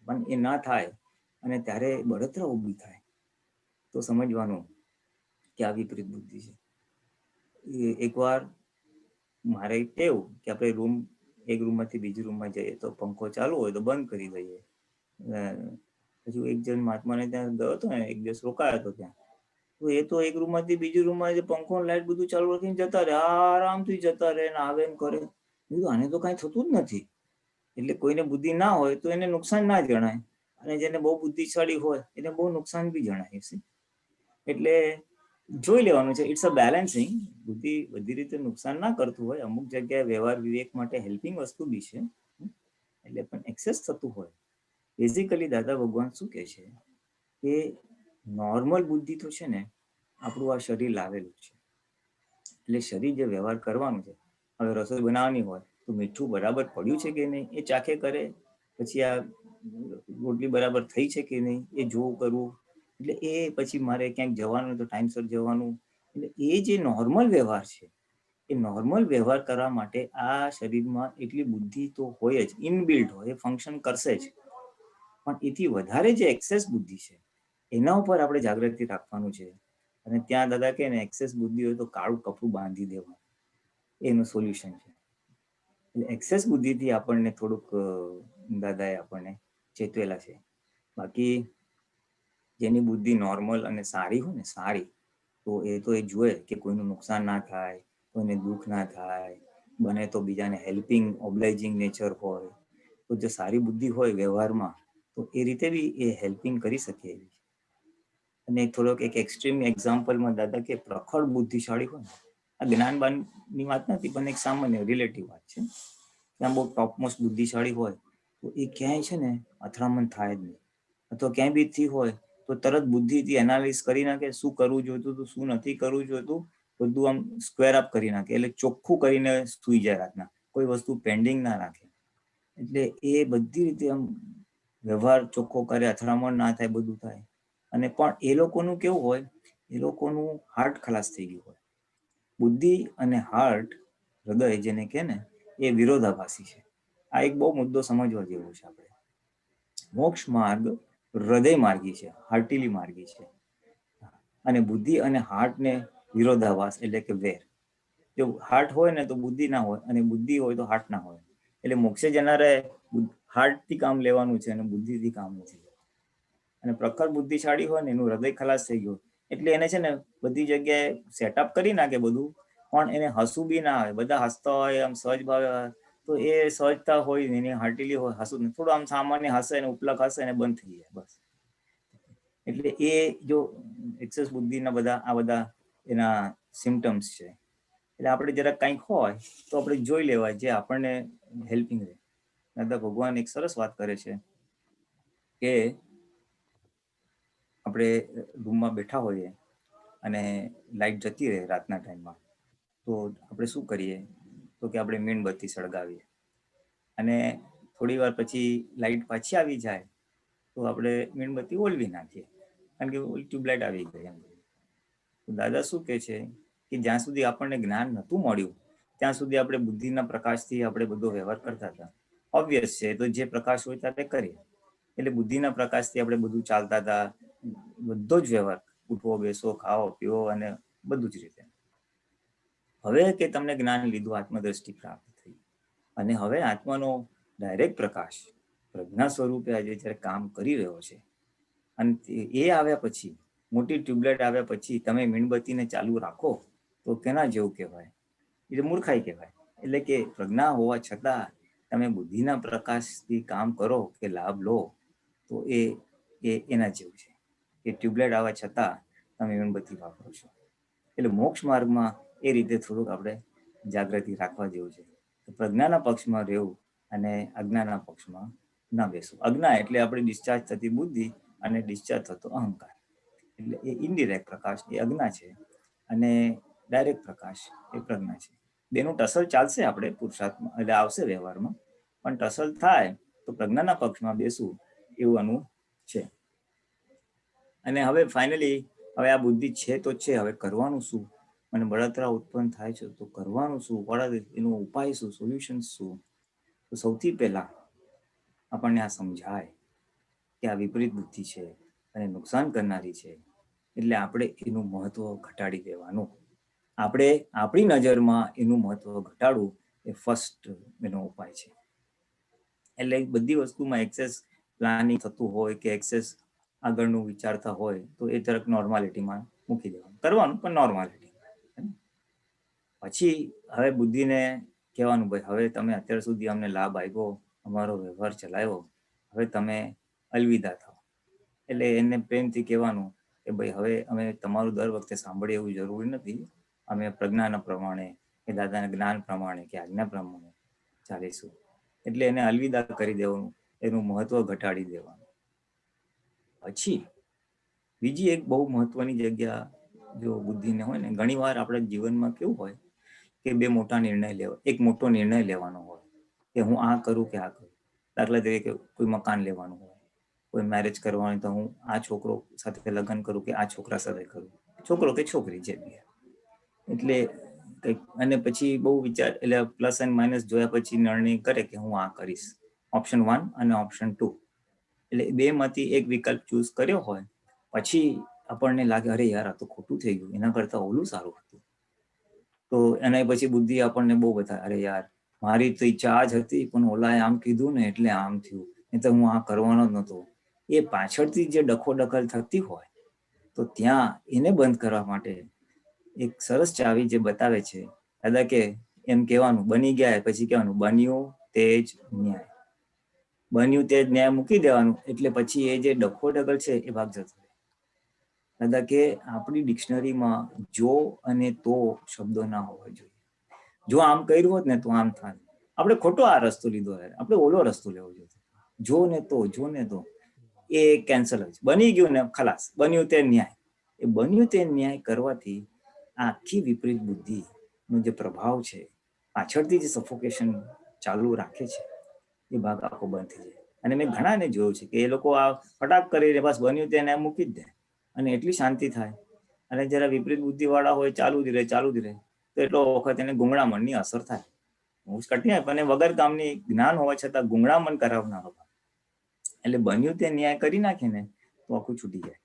A: પણ એ ના થાય અને ત્યારે બળતરા ઊભી થાય તો સમજવાનું કે આ વિપરીત બુદ્ધિ છે. એકવાર મારે કેવું કે આપણે એક રૂમમાંથી બીજી રૂમમાં જઈએ તો પંખો ચાલુ હોય તો બંધ કરી દઈએ. હજુ એક જણ મહાત્માને ત્યાં ગયો હતો ને, એક દિવસ રોકાયો હતો ત્યાં, તો એ તો એક રૂમમાંથી બીજી રૂમમાં પંખો લાઈટ બધું ચાલુ રાખીને જતા રહે, આરામથી જતા રહે ને આવે ને કરે. આને તો કાંઈ થતું જ નથી. એટલે કોઈને બુદ્ધિ ના હોય તો એને નુકસાન ના જણાય, અને જેને બહુ બુદ્ધિશાળી હોય એને બહુ નુકસાન બી જણાય છે. એટલે જોઈ લેવાનું છે, ઇટ્સ અ બેલેન્સિંગ. બુદ્ધિ બધી રીતે નુકસાન ના કરતું હોય, અમુક જગ્યાએ વ્યવહાર વિવેક માટે હેલ્પિંગ વસ્તુ બી છે. એટલે પણ એક્સેસ થતું હોય, બેઝિકલી દાદા ભગવાન શું કહે છે કે નોર્મલ બુદ્ધિ તો છે ને આપણું આ શરીર લાવેલું છે. એટલે શરીર જે વ્યવહાર કરવાનું છે, હવે રસોઈ બનાવવાની હોય તો મીઠું બરાબર પડ્યું છે કે નહીં એ ચાખે કરે, પછી આ રોટલી બરાબર થઈ છે કે નહીં એ જોવું કરવું. એટલે એ પછી મારે ક્યાંક જવાનું તો ટાઈમસર જવાનું. એટલે એ જે નોર્મલ વ્યવહાર છે, એ નોર્મલ વ્યવહાર કરવા માટે આ શરીરમાં એટલી બુદ્ધિ તો હોય જ, ઇનબિલ્ટ હોય, એ ફંક્શન કરશે જ. પણ એથી વધારે જે એક્સેસ બુદ્ધિ છે એના ઉપર આપણે જાગૃતિ રાખવાનું છે. અને ત્યાં દાદા કે ને એક્સેસ બુદ્ધિ હોય તો કાળું કપડું બાંધી દેવાનું, એનું સોલ્યુશન છે. એટલે એક્સેસ બુદ્ધિથી આપણને થોડુંક દાદાએ આપણને ચેતવેલા છે. બાકી જેની બુદ્ધિ નોર્મલ અને સારી હોય ને, સારી, તો એ જુએ કે કોઈનું નુકસાન ના થાય, કોઈને દુઃખ ના થાય, બને તો બીજાને હેલ્પિંગ ઓબ્લાઇજિંગ નેચર હોય, તો જે સારી બુદ્ધિ હોય વ્યવહારમાં તો એ રીતે બી એ હેલ્પિંગ કરી શકે. અને થોડોક એક એક્સ્ટ્રીમ એક્ઝામ્પલમાં દાદા કે પ્રખર બુદ્ધિશાળી હોય, આ જ્ઞાનબાનની વાત નથી પણ એક સામાન્ય રિલેટિવ વાત છે, ત્યાં બહુ ટોપમોસ્ટ બુદ્ધિશાળી હોય તો એ ક્યાંય છે ને અથડામણ થાય જ નહીં. અથવા ક્યાંય બી થી હોય તો તરત બુદ્ધિથી એનાલિસ કરી નાખે, શું કરવું જોઈતું હતું, શું નથી કરવું જોઈતું, બધું આમ સ્ક્વેર અપ કરી નાખે. એટલે ચોખ્ખું કરીને સુઈ જાય રાતના, કોઈ વસ્તુ પેન્ડિંગ ના રાખે. એટલે એ બધી રીતે આમ વ્યવહાર ચોખ્ખો કરે, અથડામણ ના થાય, બધું થાય. અને પણ એ લોકોનું કેવું હોય, એ લોકોનું હાર્ટ ખલાસ થઈ ગયું હોય. બુદ્ધિ અને હાર્ટ, હૃદય જેને કે ને, એ વિરોધાભાસી છે. આ એક બહુ મુદ્દો સમજવા જેવો છે. આપણે મોક્ષ માર્ગ હૃદય માર્ગી છે, હાર્ટીલી માર્ગી છે. અને બુદ્ધિ અને હાર્ટને વિરોધાભાસ એટલે કે વેર. જો હાર્ટ હોય ને તો બુદ્ધિ ના હોય, અને બુદ્ધિ હોય તો હાર્ટ ના હોય. એટલે મોક્ષે જનારે હાર્ટથી કામ લેવાનું છે અને બુદ્ધિથી કામ નથી. અને પ્રખર બુદ્ધિશાળી હોય ને એનું હૃદય ખલાસ થઈ ગયું, એટલે એને છે ને બધી જગ્યાએ સેટઅપ કરી નાખે બધું, પણ એને હસવું બી ના આવે. બધા હસતા હોય, આમ સહજ ભાવે, તો એ સહજતા હોય ને એની હાર્ટીલી હોય, હસવું થોડું આમ સામાન્ય હસે ને ઉપલક હસે ને બંધ થઈ જાય બસ. એટલે એ જો એક્સેસ બુદ્ધિના બધા આ બધા એના સિમ્ટમ્સ છે. એટલે આપણે જરાક કંઈક હોય તો આપણે જોઈ લેવાય જે આપણને હેલ્પિંગ રહે. દાદા ભગવાન એક સરસ વાત કરે છે કે આપણે રૂમમાં બેઠા હોઈએ અને લાઈટ જતી રહે રાતના ટાઈમમાં, તો આપણે શું કરીએ તો કે આપણે મીણબત્તી સળગાવીએ અને થોડી વાર પછી લાઈટ પાછી આવી જાય તો આપણે મીણબત્તી ઓલવી નાખીએ, કારણ કે ટ્યુબલાઇટ આવી ગઈ એમ. તો દાદા શું કહે છે કે જ્યાં સુધી આપણને જ્ઞાન નહોતું મળ્યું ત્યાં સુધી આપણે બુદ્ધિના પ્રકાશથી આપણે બધો વ્યવહાર કરતા હતા. ઓબ્વિયસ છે, તો જે પ્રકાશ હોય ત્યારે કરીએ. એટલે બુદ્ધિના પ્રકાશથી આપણે બધું ચાલતા હતા, બધો જ વ્યવહાર, ઉઠવો બેસો ખાવો પીવો અને બધું જ રીતે. હવે કે તમને જ્ઞાન લીધું, આત્મદ્રષ્ટિ પ્રાપ્ત થઈ અને હવે આત્માનો ડાયરેક્ટ પ્રકાશ પ્રજ્ઞા સ્વરૂપે આજે જ્યારે કામ કરી રહ્યો છે અને એ આવ્યા પછી, મોટી ટ્યુબલાઇટ આવ્યા પછી તમે મીણબત્તીને ચાલુ રાખો તો કેના જેવું કહેવાય? એ મૂર્ખાઈ કહેવાય. એટલે કે પ્રજ્ઞા હોવા છતાં તમે બુદ્ધિના પ્રકાશથી કામ કરો કે લાભ લો તો એ એના જેવું છે કે ટ્યુબલાઇટ આવવા છતાં તમે મીણબત્તી વાપરો છો. એટલે મોક્ષ માર્ગમાં એ રીતે થોડુંક આપણે જાગૃતિ રાખવા જેવું છે. પ્રજ્ઞાના પક્ષમાં રહેવું અને અજ્ઞાના પક્ષમાં ના બેસવું. અજ્ઞા એટલે આપણે ડિસ્ચાર્જ થતી બુદ્ધિ અને ડિસ્ચાર્જ થતો અહંકાર. એટલે એ ઇનડિરેક્ટ પ્રકાશ એ અજ્ઞા છે અને ડાયરેક્ટ પ્રકાશ એ પ્રજ્ઞા છે. બેનું ટસલ ચાલશે આપણે પુરુષાર્થમાં, એટલે આવશે વ્યવહારમાં, પણ ટસલ થાય તો પ્રજ્ઞાના પક્ષમાં બેસવું એવું અનુ છે. અને હવે ફાઇનલી હવે આ બુદ્ધિ છે તો છે, હવે કરવાનું શું? મને બળતરા ઉત્પન્ન થાય છે તો કરવાનું શું? એનો ઉપાય શું? સોલ્યુશન શું? તો સૌથી પહેલા આપણને આ સમજાય કે આ વિપરીત બુદ્ધિ છે અને નુકસાન કરનારી છે, એટલે આપણે એનું મહત્વ ઘટાડી દેવાનું. આપણે આપણી નજરમાં એનું મહત્વ ઘટાડવું એ ફર્સ્ટ એનો ઉપાય છે. એટલે બધી વસ્તુમાં એક્સેસ પ્લાનિંગ થતું હોય કે એક્સેસ આગળનું વિચારતા હોય તો એ તરફ નોર્માલિટીમાં મૂકી દેવાનું, કરવાનું પણ નોર્માલિટી. પછી હવે બુદ્ધિને કહેવાનું, ભાઈ હવે તમે અત્યાર સુધી અમને લાભ આપ્યો, અમારો વ્યવહાર ચલાવ્યો, હવે તમે અલવિદા થાઓ. એટલે એને પ્રેમથી કહેવાનું કે ભાઈ હવે અમે તમારું દર વખતે સાંભળીએ એવું જરૂરી નથી, અમે પ્રજ્ઞાના પ્રમાણે કે દાદાના જ્ઞાન પ્રમાણે કે આજ્ઞા પ્રમાણે ચાલીશું. એટલે એને અલવિદા કરી દેવાનું, એનું મહત્વ ઘટાડી દેવાનું. પછી બીજી એક બહુ મહત્વની જગ્યા જો બુદ્ધિને હોય ને, ઘણી વાર આપણા જીવનમાં કેવું હોય કે બે મોટા નિર્ણય લેવા, એક મોટો નિર્ણય લેવાનો હોય કે હું આ કરું કે આ કરું. દાખલા તરીકે કોઈ મકાન લેવાનું હોય, કોઈ મેરેજ કરવાનું તો હું આ છોકરો સાથે લગ્ન કરું કે આ છોકરા સાથે કરું, છોકરો કે છોકરી જે બી. એટલે કંઈક અને પછી બહુ વિચાર, એટલે પ્લસ એન્ડ માઇનસ જોયા પછી નિર્ણય કરે કે હું આ કરીશ. ઓપ્શન 1 અને ઓપ્શન 2, એટલે બે માંથી એક વિકલ્પ ચૂઝ કર્યો હોય પછી આપણને લાગે અરે યાર આ તો ખોટું થઈ ગયું, એના કરતા ઓલું સારું હતું. તો એના પછી બુદ્ધિ આપણને બહુ બતાવે, અરે યાર મારી તો ઈચ્છા આ જ હતી પણ ઓલાએ આમ કીધું ને એટલે આમ થયું, નહીં તો હું આ કરવાનો જ નહોતો. એ પાછળથી જે ડખોડખલ થતી હોય તો ત્યાં એને બંધ કરવા માટે એક સરસ ચાવી જે બતાવે છે દાદા, કે એમ કહેવાનું બની ગયા પછી કહેવાનું બન્યું તે જ ન્યાય. બન્યું તે જ ન્યાય મૂકી દેવાનું, એટલે પછી એ જે ડખોડખલ છે એ ભાગ જતો. દાદા કે આપણી ડિક્શનરીમાં જો અને તો શબ્દો ના હોવા જોઈએ. જો આમ કર્યું હોત ને તો આમ થાય, આપણે ખોટો આ રસ્તો લીધો, આપણે ઓલો રસ્તો લેવો જોઈએ. જો ને તો, જો ને તો એ કેન્સલ જ. બની ગયું ને ખલાસ, બન્યું તે ન્યાય. એ બન્યું તે ન્યાય કરવાથી આખી વિપરીત બુદ્ધિનો જે પ્રભાવ છે, પાછળથી જે સફોકેશન ચાલુ રાખે છે એ ભાગ આખો બંધ થઈ જાય. અને મેં ઘણાને જોયું છે કે એ લોકો આ ફટાક કરીને બસ બન્યું તેને મૂકી જ દે અને એટલી શાંતિ થાય. અને જરા વિપરીત બુદ્ધિ વાળા હોય ચાલુ જ રહે તો એટલો વખત એને ગુંગળામણની અસર થાય. હું કઠિન પણ વગર કામની જ્ઞાન હોવા છતાં ગુંગળામણ કરાવનાર હોય. એટલે બન્યું તે ન્યાય કરી નાખે ને તો આખું છૂટી જાય.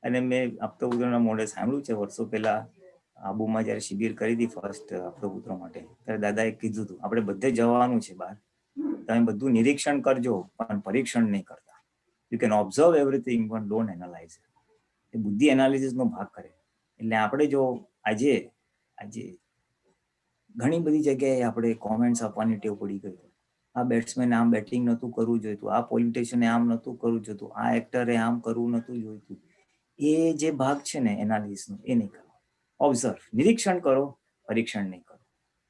A: અને મેં આપતપુત્રના મોઢે સાંભળ્યું છે વર્ષો પહેલા આબુમાં જયારે શિબિર કરી હતી ફર્સ્ટ આપતપુત્ર માટે, ત્યારે દાદાએ કીધું હતું આપણે બધે જવાનું છે બહાર, તમે બધું નિરીક્ષણ કરજો પણ પરીક્ષણ નહીં કરતા. યુ કેન ઓબ્ઝર્વ એવરીથિંગ પણ ડોન્ટ એનાલાઇઝ. એ બુદ્ધિ એનાલિસિસ નો ભાગ કરે. એટલે આપણે જો આજે ઘણી બધી જગ્યાએ આપણે કોમેન્ટ્સ આપવાની ટેવ પડી ગઈ. આ બેટ્સમેન આમ બેટિંગ નહોતું કરવું જોઈતું, આ પોલિટિશિયને આમ નહોતું કરવું જોઈતું, આ એક્ટરે આમ કરવું નહોતું જોઈતું. એ જે ભાગ છે ને એનાલિસિસનો એ નહીં કરવાનો. ઓબ્ઝર્વ, નિરીક્ષણ કરો, પરીક્ષણ નહીં કરો.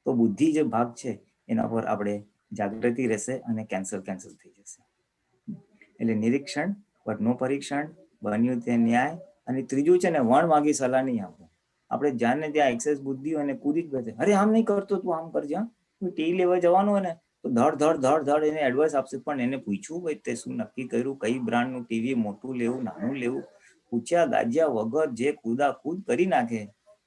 A: તો બુદ્ધિ જે ભાગ છે એના પર આપણે જાગૃતિ રહેશે અને કેન્સલ થઈ જશે. એટલે નિરીક્ષણ બટ નો પરીક્ષણ, બન્યું તે ન્યાય. અને ત્રીજું છે ને, વણ માગી સલાહ નહીં આપવું. આપણે જ્યાં ને ત્યાં એક્સેસ બુદ્ધિ હોય ને કૂદી જ બેસે, અરે આમ નહીં કરતો, તું આમ કરજે, તું ટી લેવા જવાનું હોય ને તો ધડ એને એડવાઇસ આપશે, પણ એને પૂછ્યું ભાઈ તે શું નક્કી કર્યું, કઈ બ્રાન્ડનું ટીવી મોટું લેવું નાનું લેવું, પૂછ્યા ગાજ્યા વગર જે કૂદાકૂદ કરી નાખે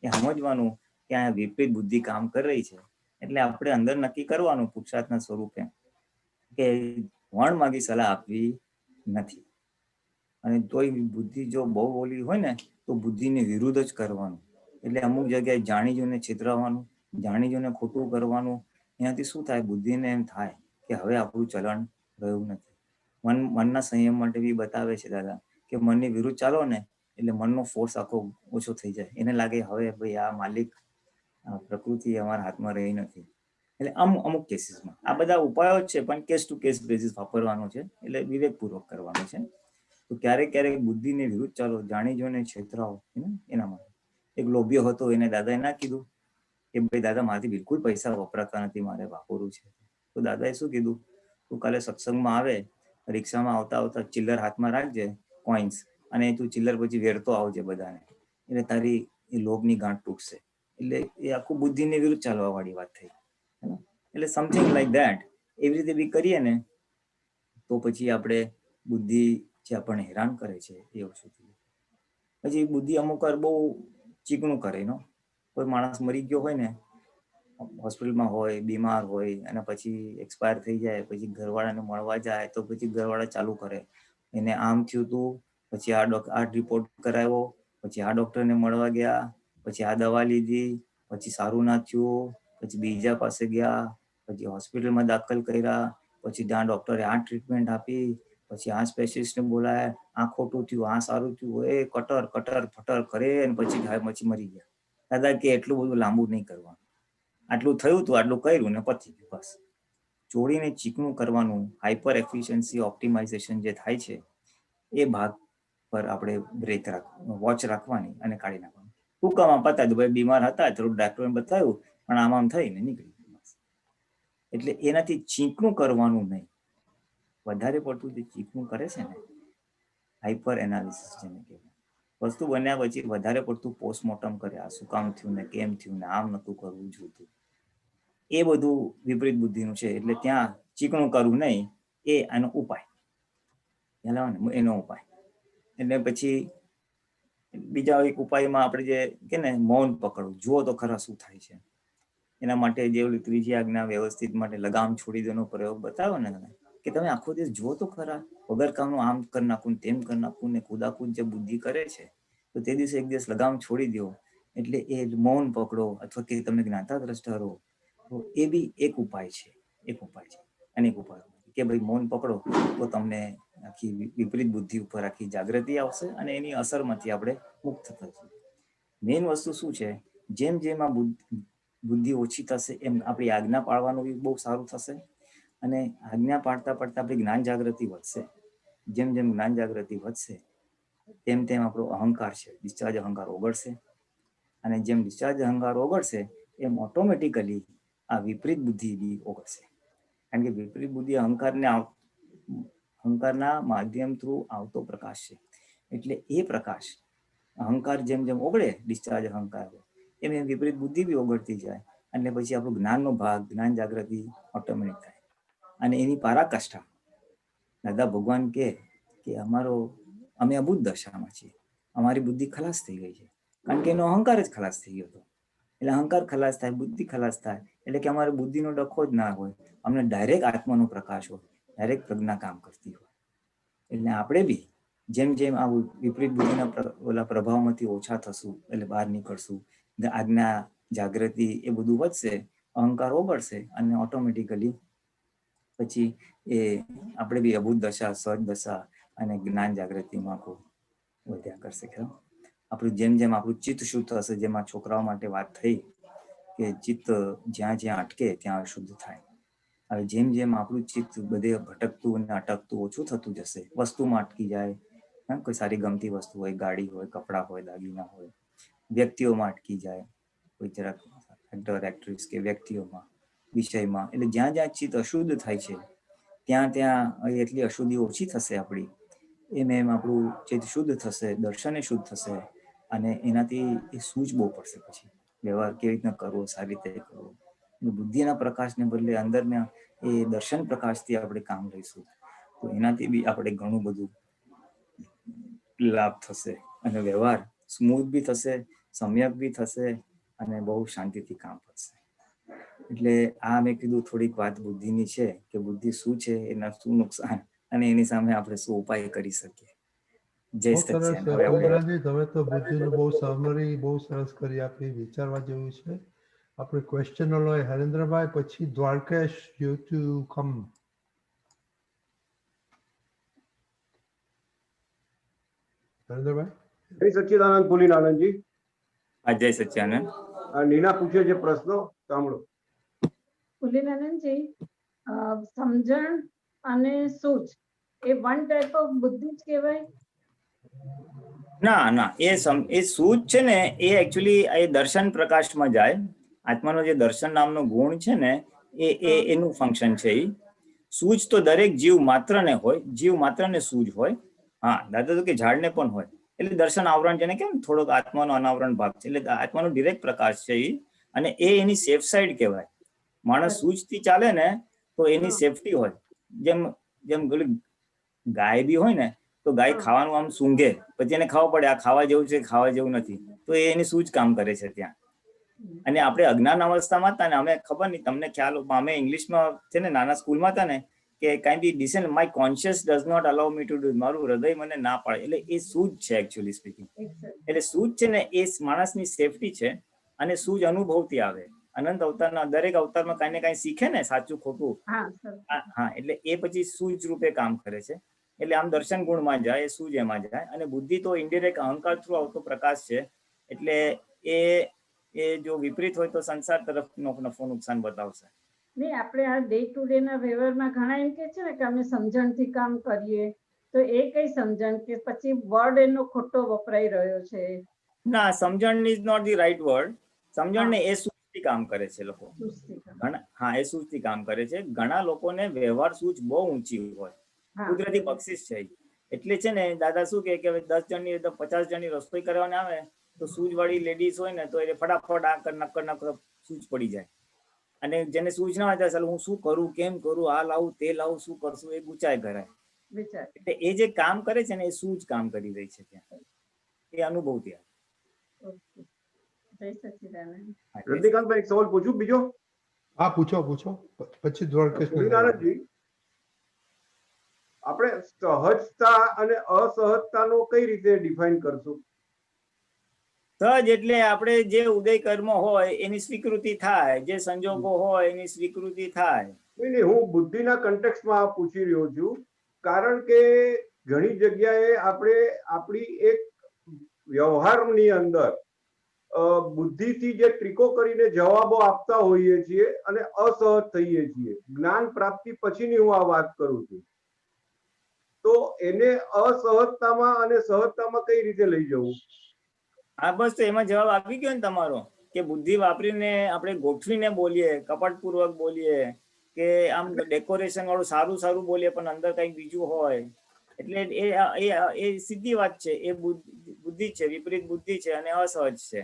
A: એ સમજવાનું કે આ વિપરીત બુદ્ધિ કામ કરી રહી છે. એટલે આપણે અંદર નક્કી કરવાનું પુરુષાર્થના સ્વરૂપે કે વણ માગી સલાહ આપવી નથી. અને તોય બુદ્ધિ જો બહુ બોલી હોય ને તો બુદ્ધિની વિરુદ્ધ જ કરવાનું. એટલે અમુક જગ્યાએ જાણી જોઈને છેતરાવાનું, જાણી જોઈને ખોટું કરવાનું. એનાથી શું થાય, બુદ્ધિને એમ થાય કે હવે આપણું ચલણ રહ્યું નથી. મનના સંયમ માટે બી બતાવે છે દાદા કે મનની વિરુદ્ધ ચાલો ને એટલે મનનો ફોર્સ આખો ઓછો થઈ જાય. એને લાગે હવે ભાઈ આ માલિક પ્રકૃતિ અમારા હાથમાં રહી નથી. એટલે અમુક કેસીસમાં આ બધા ઉપાયો જ છે, પણ કેસ ટુ કેસ બેઝિસ વાપરવાનો છે, એટલે વિવેકપૂર્વક કરવાનો છે. તો ક્યારેક બુદ્ધિને વિરુદ્ધ ચાલો, જાણી જોઈને છેતરાઓ એના માટે. એક લોભિયો હતો, એને દાદાએ ના કીધું કે ભાઈ દાદા મારાથી બિલકુલ પૈસા વપરાતા નથી, મારે વાપરવું છે. તો દાદાએ શું કીધું, તું કાલે સત્સંગમાં આવે, રિક્ષામાં આવતા ચિલ્લર હાથમાં રાખજે, કોઈન્સ, અને તું ચિલ્લર પછી વેરતો આવજે બધાને, એટલે તારી એ લોભની ગાંઠ તૂટશે. એટલે એ આખું બુદ્ધિની વિરુદ્ધ ચાલવા વાળી વાત થઈ. એટલે સમથિંગ લાઈક ધેટ. એવી રીતે બી કરીએ ને તો પછી આપણે બુદ્ધિ જે આપણને હેરાન કરે છે એ ઓછું થઈ જાય. પછી બુદ્ધિ અમુક વાર બહુ ચીકણું કરે. કોઈ માણસ મરી ગયો હોય ને, હોસ્પિટલમાં હોય, બીમાર હોય, અને પછી એક્સપાયર થઈ જાય, પછી ઘરવાળાને મળવા જાય તો પછી ઘરવાળા ચાલુ કરે, એને આમ થયું હતું, પછી આ રિપોર્ટ કરાવ્યો, પછી આ ડોક્ટરને મળવા ગયા, પછી આ દવા લીધી, પછી સારું ના થયું, પછી બીજા પાસે ગયા, પછી હોસ્પિટલમાં દાખલ કર્યા, પછી ત્યાં ડોક્ટરે આ ટ્રીટમેન્ટ આપી, પછી આ સ્પેશિયલિસ્ટને બોલાયા, આ ખોટું થયું, આ સારું થયું, એ કટર ફટર કરે, અને પછી મરી ગયા. દાદા કે એટલું બધું લાંબુ નહીં કરવાનું, આટલું થયું હતું, આટલું કર્યું ને પતી ગયું, બસ. ચોરીને ચીકણું કરવાનું, હાઇપર એફિશિયન્સી ઓપ્ટિમાઇઝેશન જે થાય છે એ ભાગ પર આપણે વોચ રાખવાની અને કાઢી નાખવાની. ટૂંકામાં પતાવી દો, ભાઈ બીમાર હતા, થોડું ડોક્ટરને બતાવ્યું, પણ આમ થઈને નીકળી ગયું. એટલે એનાથી ચીકણું કરવાનું નહીં. વધારે પડતું જે ચીકણું કરે છે ને, હાઇપર એનાલિસિસ જેને કહેવાય, વસ્તુ બન્યા પછી વધારે પડતું પોસ્ટમોર્ટમ કરે, આ શું કામ થયું ને, કેમ થયું ને, આમ નતું કરવું જોઈતું, એ બધું વિપરીત બુદ્ધિનું છે. એટલે ત્યાં ચીકણું કરવું નહીં, એ આનો ઉપાય, એનો ઉપાય. એટલે પછી બીજા એક ઉપાયમાં આપણે જે કે ને, મૌન પકડવું, જુઓ તો ખરા શું થાય છે. એના માટે જે ત્રીજી આજ્ઞા વ્યવસ્થિત માટે લગામ છોડી દેવાનો પ્રયોગ બતાવો ને, કે તમે આખો દિવસ જુઓ તો ખરા, વગર કામનું આમ કરી નાખું, તેમ કરી નાખું ને કુદાકુદ જે બુદ્ધિ કરે છે, તો તે દિવસે એક દિવસ લગામ છોડી દો. એટલે એ મૌન પકડો, અથવા કે તમે જ્ઞાતા દ્રષ્ટા રહો, તો એ બી એક ઉપાય છે. અનેક ઉપાય કે ભાઈ મૌન પકડો તો તમને આખી વિપરીત બુદ્ધિ ઉપર આખી જાગૃતિ આવશે, અને એની અસરમાંથી આપણે મુક્ત થશું. મેઇન વસ્તુ શું છે, જેમ આ બુદ્ધિ ઓછી થશે એમ આપણી આજ્ઞા પાળવાનું બી બહુ સારું થશે, અને આજ્ઞા પાડતા આપણી જ્ઞાન જાગૃતિ વધશે. જેમ જ્ઞાન જાગૃતિ વધશે તેમ આપણો અહંકાર છે, ડિસ્ચાર્જ અહંકાર ઓગળશે, અને જેમ ડિસ્ચાર્જ અહંકાર ઓગળશે એમ ઓટોમેટિકલી આ વિપરીત બુદ્ધિ બી ઓગળશે. કારણ કે વિપરીત બુદ્ધિ અહંકારના માધ્યમ થ્રુ આવતો પ્રકાશ છે. એટલે એ પ્રકાશ અહંકાર જેમ ઓગળે, ડિસ્ચાર્જ અહંકાર, એમ વિપરીત બુદ્ધિ બી ઓગળતી જાય. એટલે પછી આપણું જ્ઞાનનો ભાગ, જ્ઞાન જાગૃતિ ઓટોમેટિક થાય. અને એની પરાકાષ્ઠા દાદા ભગવાન કે અમે અબુદ્ધ દશામાં છીએ, અમારી બુદ્ધિ ખલાસ થઈ ગઈ છે, કારણ કે એનો અહંકાર જ ખલાસ થઈ ગયો હતો. એટલે અહંકાર ખલાસ થાય, બુદ્ધિ ખલાસ થાય, એટલે કે અમારે બુદ્ધિનો ડખો જ ના હોય, અમને ડાયરેક્ટ આત્માનો પ્રકાશ હોય, ડાયરેક્ટ પ્રજ્ઞા કામ કરતી હોય. એટલે આપણે બી જેમ આ વિપરીત બુદ્ધિના પ્રભાવમાંથી ઓછા થશું, એટલે બહાર નીકળશું, આજ્ઞા જાગૃતિ એ બધું વધશે, અહંકાર ઓગળશે, અને ઓટોમેટિકલી પછી એ આપણે બી અભૂત દશા, સહજ દશા અને જ્ઞાન જાગૃતિમાં આખું વધ્યા કરશે. આપણું જેમ આપણું ચિત્ત શુદ્ધ હશે, જેમાં છોકરાઓ માટે વાત થઈ કે ચિત્ત જ્યાં અટકે ત્યાં શુદ્ધ થાય. હવે જેમ આપણું ચિત્ત બધે ભટકતું અને અટકતું ઓછું થતું જશે, વસ્તુમાં અટકી જાય, કોઈ સારી ગમતી વસ્તુ હોય, ગાડી હોય, કપડાં હોય, દાગીના હોય, વ્યક્તિઓમાં અટકી જાય, કોઈ જરાક એક્ટર એક્ટ્રેસ કે વ્યક્તિઓમાં, વિષયમાં. એટલે જ્યાં જ્યાં ચિત્ત અશુદ્ધ થાય છે ત્યાં ત્યાં એટલી અશુદ્ધિ ઓછી થશે આપણી, એમ આપણું ચિત્ત શુદ્ધ થશે, દર્શન શુદ્ધ થશે, અને એનાથી એ સૂઝ બહુ પડશે પછી વ્યવહાર કેવી રીતના કરવો, સારી રીતે કરવો. બુદ્ધિના પ્રકાશને બદલે અંદરના એ દર્શન પ્રકાશથી આપણે કામ લઈશું તો એનાથી બી આપણે ઘણું બધું લાભ થશે અને વ્યવહાર સ્મૂથ બી થશે, સમ્યક બી થશે અને બહુ શાંતિથી કામ થશે. એટલે આ મેં કીધું થોડીક વાત બુદ્ધિની છે કે બુદ્ધિ શું છે, એના શું નુકસાન અને એની સામે આપણે શું ઉપાય કરી શકીએ. જય
E: બહુ સરસ
A: સચ્ચિદાનંદ. હવે આપણે
E: પુલરાજી, તમે તો બુદ્ધિનું બહુ સમરી બહુ સરસ કરી આપી, વિચારવા જેવું છે. આપણે ક્વેશ્ચન હોય હરેન્દ્રભાઈ, પછી દ્વારકેશ, યુ ટુ કમ. હરેન્દ્રભાઈ.
F: જય સચ્ચિદાનંદ પુલિનાનંદજી.
A: જય સચ્ચિદાનંદ.
F: નીના પૂછે છે પ્રશ્નો, સાંભળો.
G: પુલિનાનંદજી, સમજણ અને સૂઝ એ વન ટાઈપ ઓફ બુદ્ધિ જ કહેવાય?
A: ના ના, એ સૂઝ છે ને એ એકચ્યુઅલી એ દર્શન પ્રકાશમાં જાય. આત્માનો જે દર્શન નામનો ગુણ છે ને એ એનું ફંક્શન છે. એ સૂઝ તો દરેક જીવ માત્રને હોય, જીવ માત્રને સૂઝ હોય. હા, દાદા તો કે ઝાડને પણ હોય. એટલે દર્શન આવરણ જેને કેમ થોડોક આત્માનો અનાવરણ ભાગ છે, એટલે આત્માનો ડિરેક્ટ પ્રકાશ છે એ. અને એ એની સેફ સાઈડ કહેવાય. માણસ સૂઝથી ચાલે ને તો એની સેફટી હોય. જેમ જેમ ગાય બી હોય ને તો ગાય ખાવાનું આમ સૂંઘે, પછી એને ખબર પડે આ ખાવા જેવું છે, ખાવા જેવું નથી, તો એ એની સૂઝ કામ કરે છે ત્યાં. અને આપણે અજ્ઞાન અવસ્થામાં હતા ને, અમે ખબર નહીં તમને ખ્યાલ, અમે ઇંગ્લિશમાં છે ને નાના સ્કૂલમાં હતા ને કે કાંઈ બી decision my conscious does not allow me to do, મારું હૃદય મને ના પાડે. એટલે એ સૂઝ છે એકચ્યુઅલી સ્પીકિંગ. એટલે સૂઝ છે ને એ માણસની સેફટી છે. અને સૂઝ અનુભવથી આવે. અનંત અવતારના દરેક અવતારમાં કાંઈ ને કાંઈ શીખે ને, સાચું ખોટું. હા, એટલે એ પછી સૂઝ રૂપે કામ કરે છે. એટલે આમ દર્શન ગુણમાં જાય, એ સૂઝ એમાં જાય. અને બુદ્ધિ તો ઇનડિરેક્ટ અહંકાર થ્રુ આવતો પ્રકાશ છે. એટલે એ જો વિપરીત હોય તો સંસાર તરફ નફો નુકસાન બતાવશે.
G: નહીં, આપણે આ ડે ટુ ડે ના વ્યવહારમાં ઘણા એમ કે છે ને કે અમે સમજણથી કામ કરીએ, તો એ કઈ સમજણ કે પછી વર્ડ એનો ખોટો વપરાઈ રહ્યો છે? ના,
A: સમજણ is not the right word. સમજણ ને એ સૂઝથી કામ કરે છે લોકો. હા, એ સૂઝથી કામ કરે છે. ઘણા લોકોને વ્યવહાર સૂઝ બહુ ઊંચી હોય, કુદરતી બક્ષિસ છે. એટલે છે ને દાદા શું કે 10 જણની 50 જણની રસોઈ કરવાને આવે તો સૂઝ વાળી લેડીઝ હોય ને તો એ ફટાફટ આ નક્કર સૂઝ પડી જાય. અને જેને સૂઝ ના હોય ચાલો હું શું કરું, કેમ કરું, આ લાવું તે લાવું, શું કરશું, એ ગુચાય કરાય. એટલે એ જે કામ કરે છે ને એ સૂઝ કામ કરી રહી છે ત્યાં, એ અનુભવ ત્યાં.
F: રજનીકાંતભાઈ, એક સવાલ પૂછું બીજો?
E: હા, પૂછો પૂછો, પછી દ્વારકેશ.
F: પુલિનાનંદજી, આપણે સહજતા અને અસહજતાનો કઈ રીતે ડિફાઇન કરશું?
A: સહજ એટલે આપણે જે ઉદય કર્મ હોય એની સ્વીકૃતિ થાય, જે સંજોગો હોય એની સ્વીકૃતિ થાય.
F: નહીં, હું બુદ્ધિના કન્ટેક્સ્ટમાં પૂછી રહ્યો છું, કારણ કે ઘણી જગ્યાએ આપણે આપણી એક વ્યવહારની અંદર બુદ્ધિથી જે ટ્રીકો કરીને જવાબો આપતા હોઈએ છીએ અને અસહજ થઈએ છીએ. જ્ઞાન પ્રાપ્તિ પછીની હું આ વાત કરું છું. તો એને અસહજતામાં અને સહજતામાં કઈ રીતે લઈ જવું?
A: હા, બસ તો એમાં જવાબ આપી ગયો ને તમારો, કે બુદ્ધિ વાપરીને આપણે ગોઠવીને બોલીએ, કપટપૂર્વક બોલીએ, કે આમ ડેકોરેશન વાળું સારું સારું બોલીએ પણ અંદર કંઈક બીજું હોય. એટલે એ સીધી વાત છે. એ બુદ્ધિ છે, વિપરીત બુદ્ધિ છે અને અસહજ છે.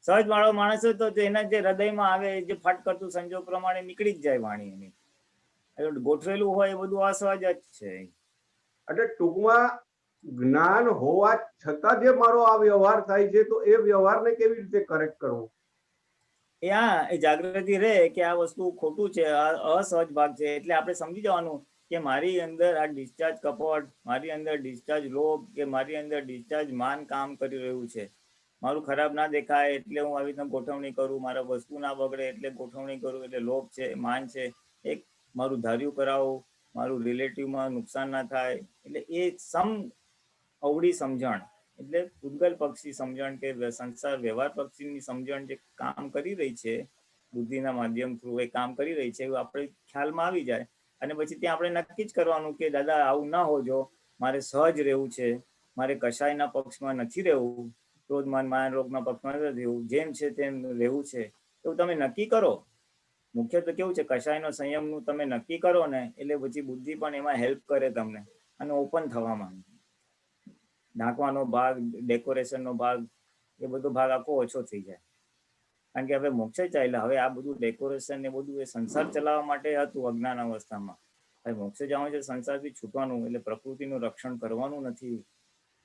A: સહજ વાળો માણસ હોય તો એના જે હૃદયમાં આવે જે ફટ કરતું સંજોગ પ્રમાણે નીકળી જ જાય વાણી એની. ગોઠવેલું હોય એ બધું અસહજ જ છે.
F: એટલે ટૂંકમાં જ્ઞાન હોવા છતાં જે મારો આ વ્યવહાર થાય છે તો એ વ્યવહારને કેવી રીતે કરેક્ટ કરવો?
A: એ જાગૃતિ રહે કે આ વસ્તુ ખોટું છે, આ અસહજ ભાગ છે. એટલે આપણે સમજી જવાનું કે મારી અંદર આ ડિસ્ચાર્જ કપટ, મારી અંદર ડિસ્ચાર્જ લોભ, કે મારી અંદર ડિસ્ચાર્જ માન કામ કરી રહ્યું છે. મારું ખરાબ ના દેખાય એટલે હું આવી રીતના ગોઠવણી કરું, મારા વસ્તુ ના બગડે એટલે ગોઠવણી કરું. એટલે લોભ છે, માન છે. એક મારું ધાર્યું કરાવું, મારું રિલેટિવમાં નુકસાન ના થાય. એટલે એ અવળી સમજણ, એટલે પૂતગલ પક્ષી સમજણ કે સંસાર વ્યવહાર પક્ષીની સમજણ જે કામ કરી રહી છે બુદ્ધિના માધ્યમ થ્રુ, એ કામ કરી રહી છે એવું આપણે ખ્યાલમાં આવી જાય. અને પછી ત્યાં આપણે નક્કી જ કરવાનું કે દાદા આવું ના હોજો, મારે સહજ રહેવું છે, મારે કશાયના પક્ષમાં નથી રહેવું. ક્રોધમાન માન રોગમાં પક્ષમાં નથી રહેવું, જેમ છે તેમ રહેવું છે, એવું તમે નક્કી કરો. મુખ્ય તો કેવું છે, કશાયનો સંયમનું તમે નક્કી કરો ને એટલે પછી બુદ્ધિ પણ એમાં હેલ્પ કરે તમને અને ઓપન થવામાં. ઢાંકવાનો ભાગ, ડેકોરેશનનો ભાગ, એ બધો ભાગ આખો ઓછો થઈ જાય. કારણ કે હવે મોક્ષે ચાલ્યા, હવે આ બધું ડેકોરેશન ને બધું એ સંસાર ચલાવવા માટે હતું અજ્ઞાન અવસ્થામાં. હવે મોક્ષે જવાનું છે, સંસારથી છૂટવાનું, એટલે પ્રકૃતિનું રક્ષણ કરવાનું નથી.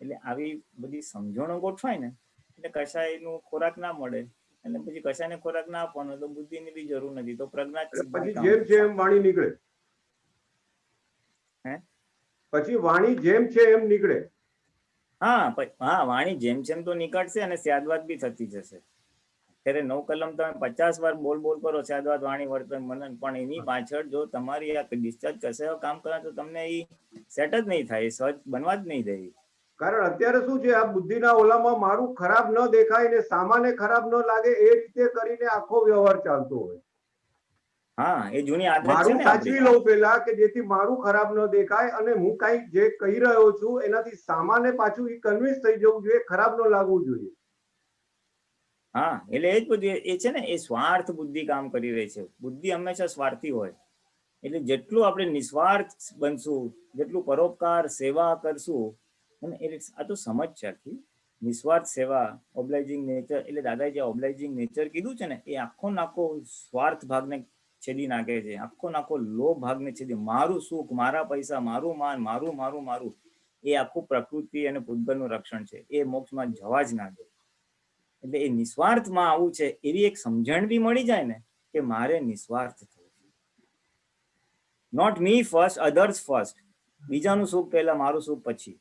A: એટલે આવી બધી સમજણો ગોઠવાય ને એટલે કશાયનું ખોરાક ના મળે, એટલે પછી કશાયને ખોરાક ના આપવાનો તો બુદ્ધિની બી જરૂર નથી, તો પ્રજ્ઞા જ
F: પછી જેમ છે એમ વાણી નીકળે.
A: હે? પછી
F: વાણી જેમ છે એમ નીકળે.
A: હા, વાણી જેમ જેમ તો નીકળશે અને સ્યાદવાદ બી થતી જશે. ત્યારે 9 કલમ તમે 50 વાર બોલ કરો, સ્યાદવાદ, વાણી, વર્તન, મનન, પણ એની પાછળ જો તમારી આ ડિસ્ચાર્જ કશે કામ કરે તો તમને એ સેટ જ નહીં થાય, સહજ બનવા જ નહીં દે.
F: કારણ અત્યારે શું છે, આ બુદ્ધિના ઓલામાં મારું ખરાબ ન દેખાય ને સામાન્ય ખરાબ ન લાગે એ રીતે કરીને આખો વ્યવહાર ચાલતો હોય.
A: હા, એ જૂની આદત છે
F: મારું
A: ને
F: સાચવી લઉં પેલા કે જેથી મારું ખરાબ ન દેખાય અને હું કઈ જે કહી રહ્યો છું એનાથી સામાન્ય પાછું એ કન્વિન્સ થઈ જવું જોઈએ, ખરાબ ન લાગવું જોઈએ.
A: હા, એટલે એ જ બધું એ છે ને, એ સ્વાર્થ બુદ્ધિ કામ કરી રહી છે. બુદ્ધિ હંમેશા સ્વાર્થી હોય. એટલે જેટલું આપણે નિસ્વાર્થ બનશું, જેટલું પરોપકાર સેવા કરશું, અને આ તો સમજ છે આખી. નિસ્વાર્થ સેવા, ઓબ્લાઇઝિંગ નેચર, એટલે દાદાએ જે ઓબ્લાઇઝિંગ નેચર કીધું છે ને, એ આખો નાખો સ્વાર્થ ભાગને છેદી નાખે છે, આખો નાખો લોભ ભાગને છેદી. મારું સુખ, મારા પૈસા, મારું માન, મારું મારું મારું, એ આખું પ્રકૃતિ અને ભૂતગલનું રક્ષણ છે. એ મોક્ષમાં જવા જ ના દે. એટલે એ નિસ્વાર્થમાં આવું છે, એવી એક સમજણ બી મળી જાય ને કે મારે નિસ્વાર્થ થવું, not me first, others first, બીજાનું સુખ પહેલા, મારું સુખ પછી.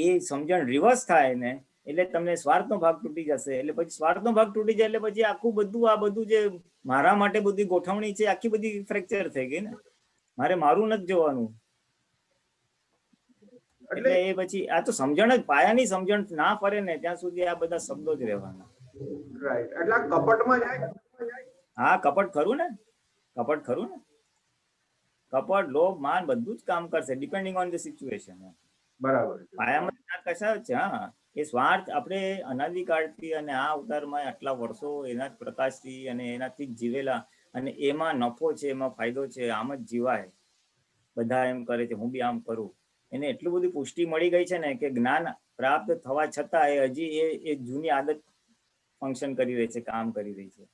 A: એ સમજણ રિવર્સ થાય ને એટલે તમને સ્વાર્થનો ભાગ તૂટી જશે. એટલે પછી સ્વાર્થનો ભાગ તૂટી જાય એટલે પછી આખું બધું આ બધું જે મારા માટે બધી ગોઠવણી છે આખી બધી ફ્રેક્ચર થઈ ગઈ ને. મારે મારું નથી જોવાનું. એટલે એ પછી આ તો સમજણ જ, પાયાની સમજણ ના ફરે ને ત્યાં સુધી આ બધા શબ્દો જ રહેવાના.
F: રાઈટ, એટલે કપટમાં જાય.
A: હા, કપટ ખરું ને, કપટ ખરું ને. કપટ, લોભ, માન બધું જ કામ કરશે ડિપેન્ડિંગ ઓન ધ સિચ્યુએશન.
F: બરાબર,
A: પાયામાં કશા છે. હા, એ સ્વાર્થ આપણે અનાદિકાળથી અને આ અવતારમાં આટલા વર્ષો એના જ પ્રકાશથી અને એનાથી જ જીવેલા, અને એમાં નફો છે, એમાં ફાયદો છે, આમ જ જીવાય. બધા એમ કરે છે, હું બી આમ કરું. એને એટલું બધું પુષ્ટિ મળી ગઈ છે ને કે જ્ઞાન પ્રાપ્ત થવા છતાં એ હજી એ જૂની આદત ફંક્શન કરી રહી છે, કામ કરી રહી છે.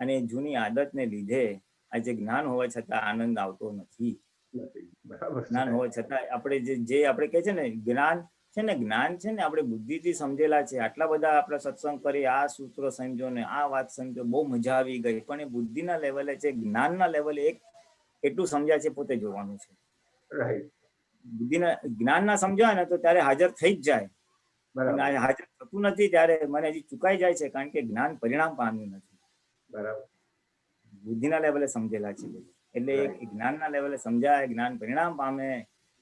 A: અને જૂની આદતને લીધે આજે જ્ઞાન હોવા છતાં આનંદ આવતો નથી. જ્ઞાન હોવા છતાં આપણે જે આપણે કહે છે ને, જ્ઞાન છે ને, જ્ઞાન છે ને, આપણે બુદ્ધિથી સમજેલા છે. આટલા બધા આપણે સત્સંગ કરી, આ સૂત્રો સમજો ને આ વાત સમજો, બહુ મજા આવી ગઈ, પણ એ બુદ્ધિના લેવલે છે, જ્ઞાનના લેવલે એટલું સમજ્યા છે પોતે જોવાનું છે.
F: રાઈટ,
A: બુદ્ધિના જ્ઞાનના સમજાય ને તો ત્યારે હાજર થઈ જ જાય. અને હાજર થતું નથી ત્યારે મને હજી ચુકાઈ જાય છે, કારણ કે જ્ઞાન પરિણામ પામ્યું નથી.
F: બરાબર,
A: બુદ્ધિના લેવલે સમજેલા છે. એટલે જ્ઞાનના લેવલે સમજાય, જ્ઞાન પરિણામ પામે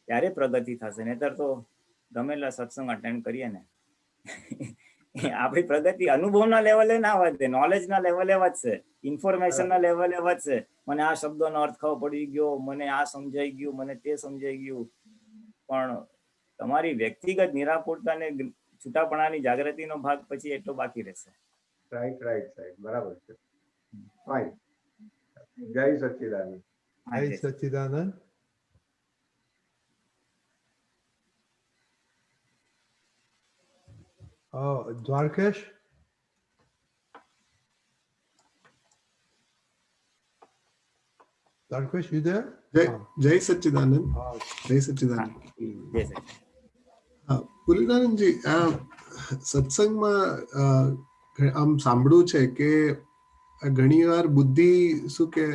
A: ત્યારે પ્રગતિ થશે. નહીતર તો ગમેલા સત્સંગ અટેન્ડ કરીએ ને આપણી પ્રગતિ અનુભવના લેવલે ના વધે, નોલેજના લેવલે વધશે, ઇન્ફોર્મેશનના લેવલે વધશે. મને આ શબ્દોનો અર્થ ખબર પડી ગયો, મને આ સમજાઈ ગયું, મને તે સમજાઈ ગયું, પણ તમારી વ્યક્તિગત નિરાકુરતા ને છૂટાપણાની જાગૃતિનો ભાગ પછી એટલો બાકી રહેશે.
F: રાઈટ રાઈટ સાહેબ, બરાબર છે. ફાઇન. જય સચ્ચિદાનંદ.
E: જય સચ્ચિદાનંદ. Dwarkesh. Darkesh, you there?
H: Jai Satchidanand. Jai Satchidanand. પુરીનાનંદજી, આ સત્સંગમાં આમ સાંભળ્યું છે કે ઘણી વાર બુદ્ધિ શું કે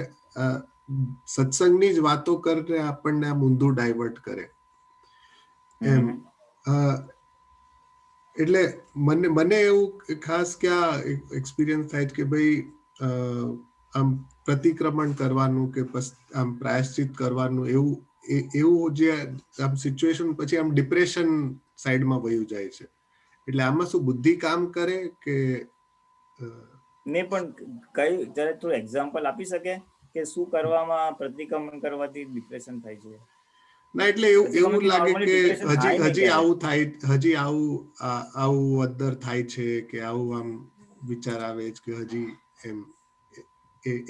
H: સત્સંગની જ વાતો કરીને આપણને આમ ઊંધું ડાયવર્ટ કરે એમ. એટલે મને એવું ખાસ કે આ એક્સપિરિયન્સ થાય કે ભાઈ આમ પ્રતિક્રમણ કરવાનું કે આમ પ્રાયશ્ચિત કરવાનું, એવું જે આમ સિચ્યુએશન પછી આમ ડિપ્રેશન સાઈડમાં વયું જાય છે. એટલે આમાં શું બુદ્ધિ કામ કરે કે
A: ને? પણ કઈ જરા થોડું એક્ઝામ્પલ આપી શકે કે શું કરવામાં પ્રતિક્રમણ કરવાથી ડિપ્રેશન થાય છે?
H: ના એટલે એવું
A: પછી
H: એવું
A: ગમે
H: લાગે
A: normally
H: કે
A: depression થાય નહીં
H: હજી
A: ક્યારેય.
H: આવું થાય, હજી આવું અંદર થાય છે કે આવું આમ વિચાર આવે છે કે હજી એમ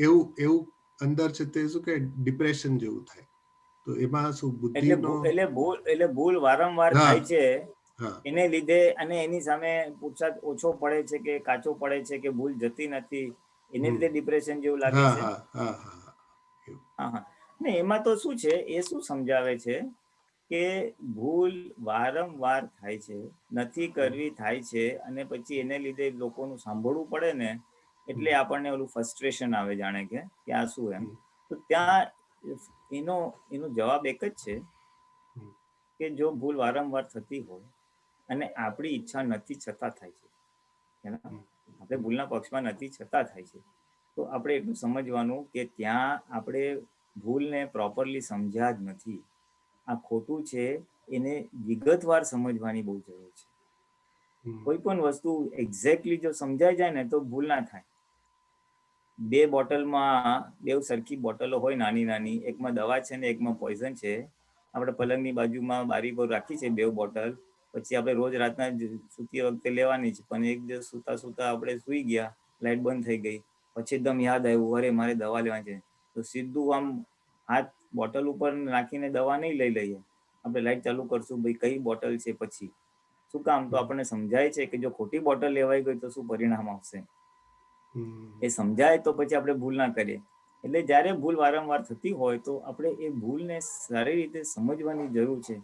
H: એવું અંદર છે તે શું કે ડિપ્રેશન જેવું થાય. તો એમાં શું બુદ્ધિનો
A: એટલે ભૂલ વારંવાર
H: હા
A: થાય છે
H: હા
A: એને લીધે, અને એની સામે પુરુષાર્થ ઓછો પડે છે કે કાચો પડે છે કે ભૂલ જતી નથી, એને લીધે ડિપ્રેશન જેવું લાગે
H: હા
A: છે.
H: હા હા હા એવું.
A: હા. ને એમાં તો શું છે, એ શું સમજાવે છે કે ભૂલ વારંવાર થાય છે, નથી કરવી થાય છે, અને પછી એને લીધે લોકોનું સાંભળવું પડે ને એટલે આપણને ઓલું ફ્રસ્ટ્રેશન આવે, જાણે કે આ શું એમ. તો ત્યાં એનો જવાબ એક જ છે કે જો ભૂલ વારંવાર થતી હોય અને આપણી ઈચ્છા નથી છતાં થાય છે, આપણે ભૂલના પક્ષમાં નથી છતાં થાય છે, તો આપણે એટલું સમજવાનું કે ત્યાં આપણે ભૂલને પ્રોપરલી સમજ્યા જ નથી. આ ખોટું છે એને વિગતવાર સમજવાની બહુ જરૂર છે. કોઈ પણ વસ્તુ એક્ઝેક્ટલી જો સમજાઈ જાય ને તો ભૂલ ના થાય. બે બોટલમાં બે સરખી બોટલો હોય નાની નાની, એકમાં દવા છે ને એકમાં પોઈઝન છે. આપણે પલંગની બાજુમાં બારી પર રાખી છે બે બોટલ, પછી આપણે રોજ રાતના સૂતી વખતે લેવાની છે, પણ એક દિવસ સૂતા સૂતા આપણે સૂઈ ગયા, લાઇટ બંધ થઈ ગઈ, પછી એકદમ યાદ આવ્યું અરે મારે દવા લેવાની છે, તો સીધું આમ હાથ બોટલ ઉપર નાખીને દવા નહીં લઈ લઈએ, આપણે લાઇટ ચાલુ કરશું ભાઈ કઈ બોટલ છે, પછી શું કામ, તો આપણને સમજાય છે કે જો ખોટી બોટલ લેવાઈ ગઈ તો શું પરિણામ આવશે. એ સમજાય તો પછી આપણે ભૂલ ના કરીએ. એટલે જ્યારે ભૂલ વારંવાર થતી હોય તો આપણે એ ભૂલને સારી રીતે સમજવાની જરૂર છે.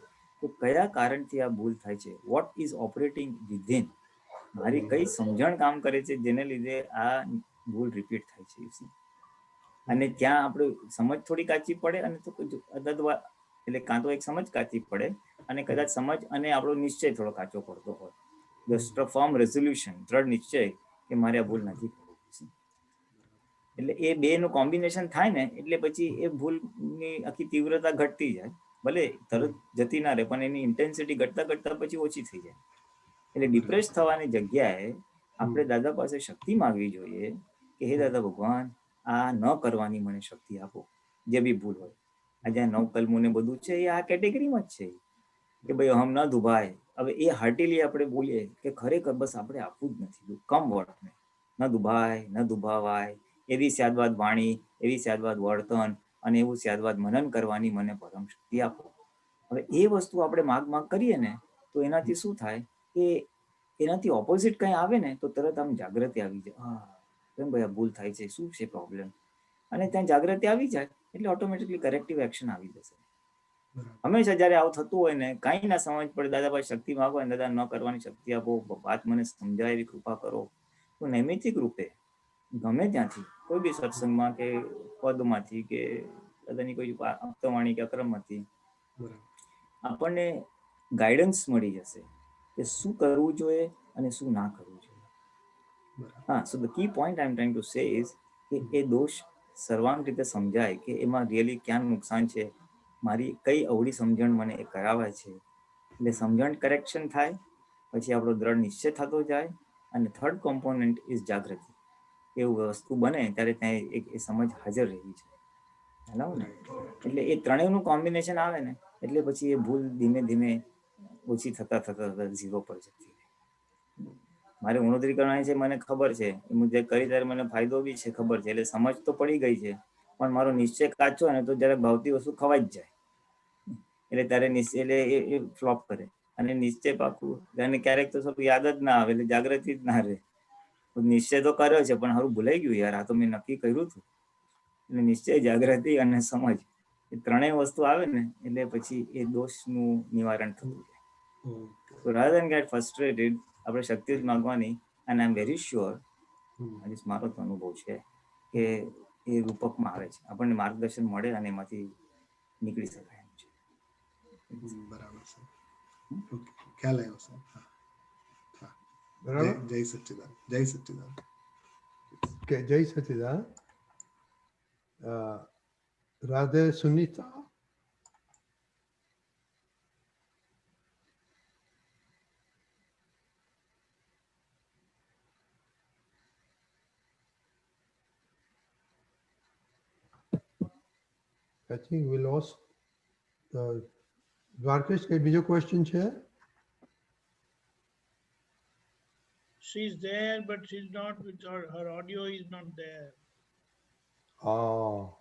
A: તો કયા કારણથી આ ભૂલ થાય છે, વોટ ઇઝ ઓપરેટિંગ વિધિન, મારી કઈ સમજણ કામ કરે છે જેને લીધે આ ભૂલ રિપીટ થાય છે. અને ત્યાં આપણે સમજ થોડી કાચી પડે, અને તો એટલે કાં તો એક સમજ કાચી પડે, અને કદાચ સમજ અને આપણો નિશ્ચય થોડો કાચો પડતો હોય. ધ ફર્મ રેઝોલ્યુશન, દ્રઢ નિશ્ચય કે મારે આ ભૂલ નથી કરવી. એટલે એ બે નું કોમ્બિનેશન થાય ને એટલે પછી એ ભૂલની આખી તીવ્રતા ઘટતી જાય, ભલે તરત જતી ના રહે પણ એની ઇન્ટેન્સિટી ઘટતા ઘટતા પછી ઓછી થઈ જાય. એટલે ડિપ્રેસ થવાની જગ્યાએ આપણે દાદા પાસે શક્તિ માંગવી જોઈએ કે હે દાદા ભગવાન, આ ન કરવાની મને શક્તિ આપો, જે બી ભૂલ હોય. આ જ્યાં નવકલમું ને બધું છે એ આ કેટેગરીમાં જ છે કે ભાઈ હમ ન દુભાય. હવે એ હાર્ટીલી આપણે બોલીએ કે ખરેખર બસ આપણે આપવું જ નથી, કમ વર્તને ન દુભાય ન દુભાવાય, એવી સ્યાદવાદ વાણી, એવી સ્યાદવાદ વર્તન અને એવું સ્યાદવાદ મનન કરવાની મને પરમ શક્તિ આપો. હવે એ વસ્તુ આપણે માગ કરીએ ને તો એનાથી શું થાય કે એનાથી ઓપોઝિટ કંઈ આવે ને તો તરત આમ જાગૃતિ આવી જાય, હા કેમ ભાઈ આ ભૂલ થાય છે, શું છે પ્રોબ્લેમ, અને ત્યાં જાગૃતિ આવી જાય એટલે ઓટોમેટિકલી કરેક્ટિવ એક્શન આવી જશે. હંમેશા જયારે આવું થતું હોય ને, કાંઈ ના સમજ પડે, દાદા પાસે શક્તિ માંગો ને દાદા ન કરવાની શક્તિ આપો, વાત મને સમજાય એવી કૃપા કરો, તો નૈમિતિક રૂપે ગમે ત્યાંથી કોઈ બી સત્સંગમાં કે પદમાંથી કે દાદાની કોઈ આપતવાણી કે અક્રમમાંથી આપણને ગાઈડન્સ મળી જશે કે શું કરવું જોઈએ અને શું ના કરવું જોઈએ. હા, so the key point I am trying to say is કે એ દોષ સર્વાંગ રીતે સમજાય કે એમાં રિયલી ક્યાં નુકસાન છે, મારી કઈ અવળી સમજણ મને એ કરાવે છે, એટલે સમજણ કરેક્શન થાય, પછી આપણો દ્રઢ નિશ્ચય થતો જાય, અને થર્ડ કોમ્પોનન્ટ ઇઝ જાગૃતિ. એવું વસ્તુ બને ત્યારે ત્યાં એક એ સમજ હાજર રહેવી છે, બરાબર ને. એટલે એ ત્રણેયનું કોમ્બિનેશન આવે ને એટલે પછી એ ભૂલ ધીમે ધીમે ઓછી થતા થતા થતા ઝીરો પર જતી રહે. મારે ઉણોતરી કરવાની છે મને ખબર છે, હું જે કરી ત્યારે મને ફાયદો બી છે ખબર છે, એટલે સમજ તો પડી ગઈ છે, પણ મારો નિશ્ચય કાચો ને તો જ્યારે ભાવતી વસ્તુ ખવાઈ જ જાય, એટલે ત્યારે નિશ્ચય એટલે એ ફ્લોપ કરે, અને નિશ્ચય પાકું અને ક્યારેક તો શું યાદ જ ના આવે એટલે જાગૃતિ જ ના રહે. નિશ્ચય તો કર્યો છે પણ હારું ભૂલાઈ ગયું યાર, આ તો મેં નક્કી કર્યું હતું. એટલે નિશ્ચય, જાગૃતિ અને સમજ એ ત્રણેય વસ્તુ આવે ને એટલે પછી એ દોષનું નિવારણ થતું જાય. So rather than get frustrated, આપણે શક્તિ જ માંગવાની, and I'm very sure, મારો તો અનુભવ છે કે એ રૂપકમાં આવે છે, આપણને માર્ગદર્શન મળે અને એમાંથી નીકળી શકાય એમ છે.
H: બરાબર છે, ઓકે, ખ્યાલ આવ્યો સર.
E: બરાબર.
H: જય સચ્ચિદાનંદ, જય સચ્ચિદાનંદ.
E: કે જય સચિદાન. Radhe Sunita. I think we lost Dwarkesh કઈ બીજો ક્વેશ્ચન છે?
I: She's there, but she's not with her audio is not there.
E: Oh.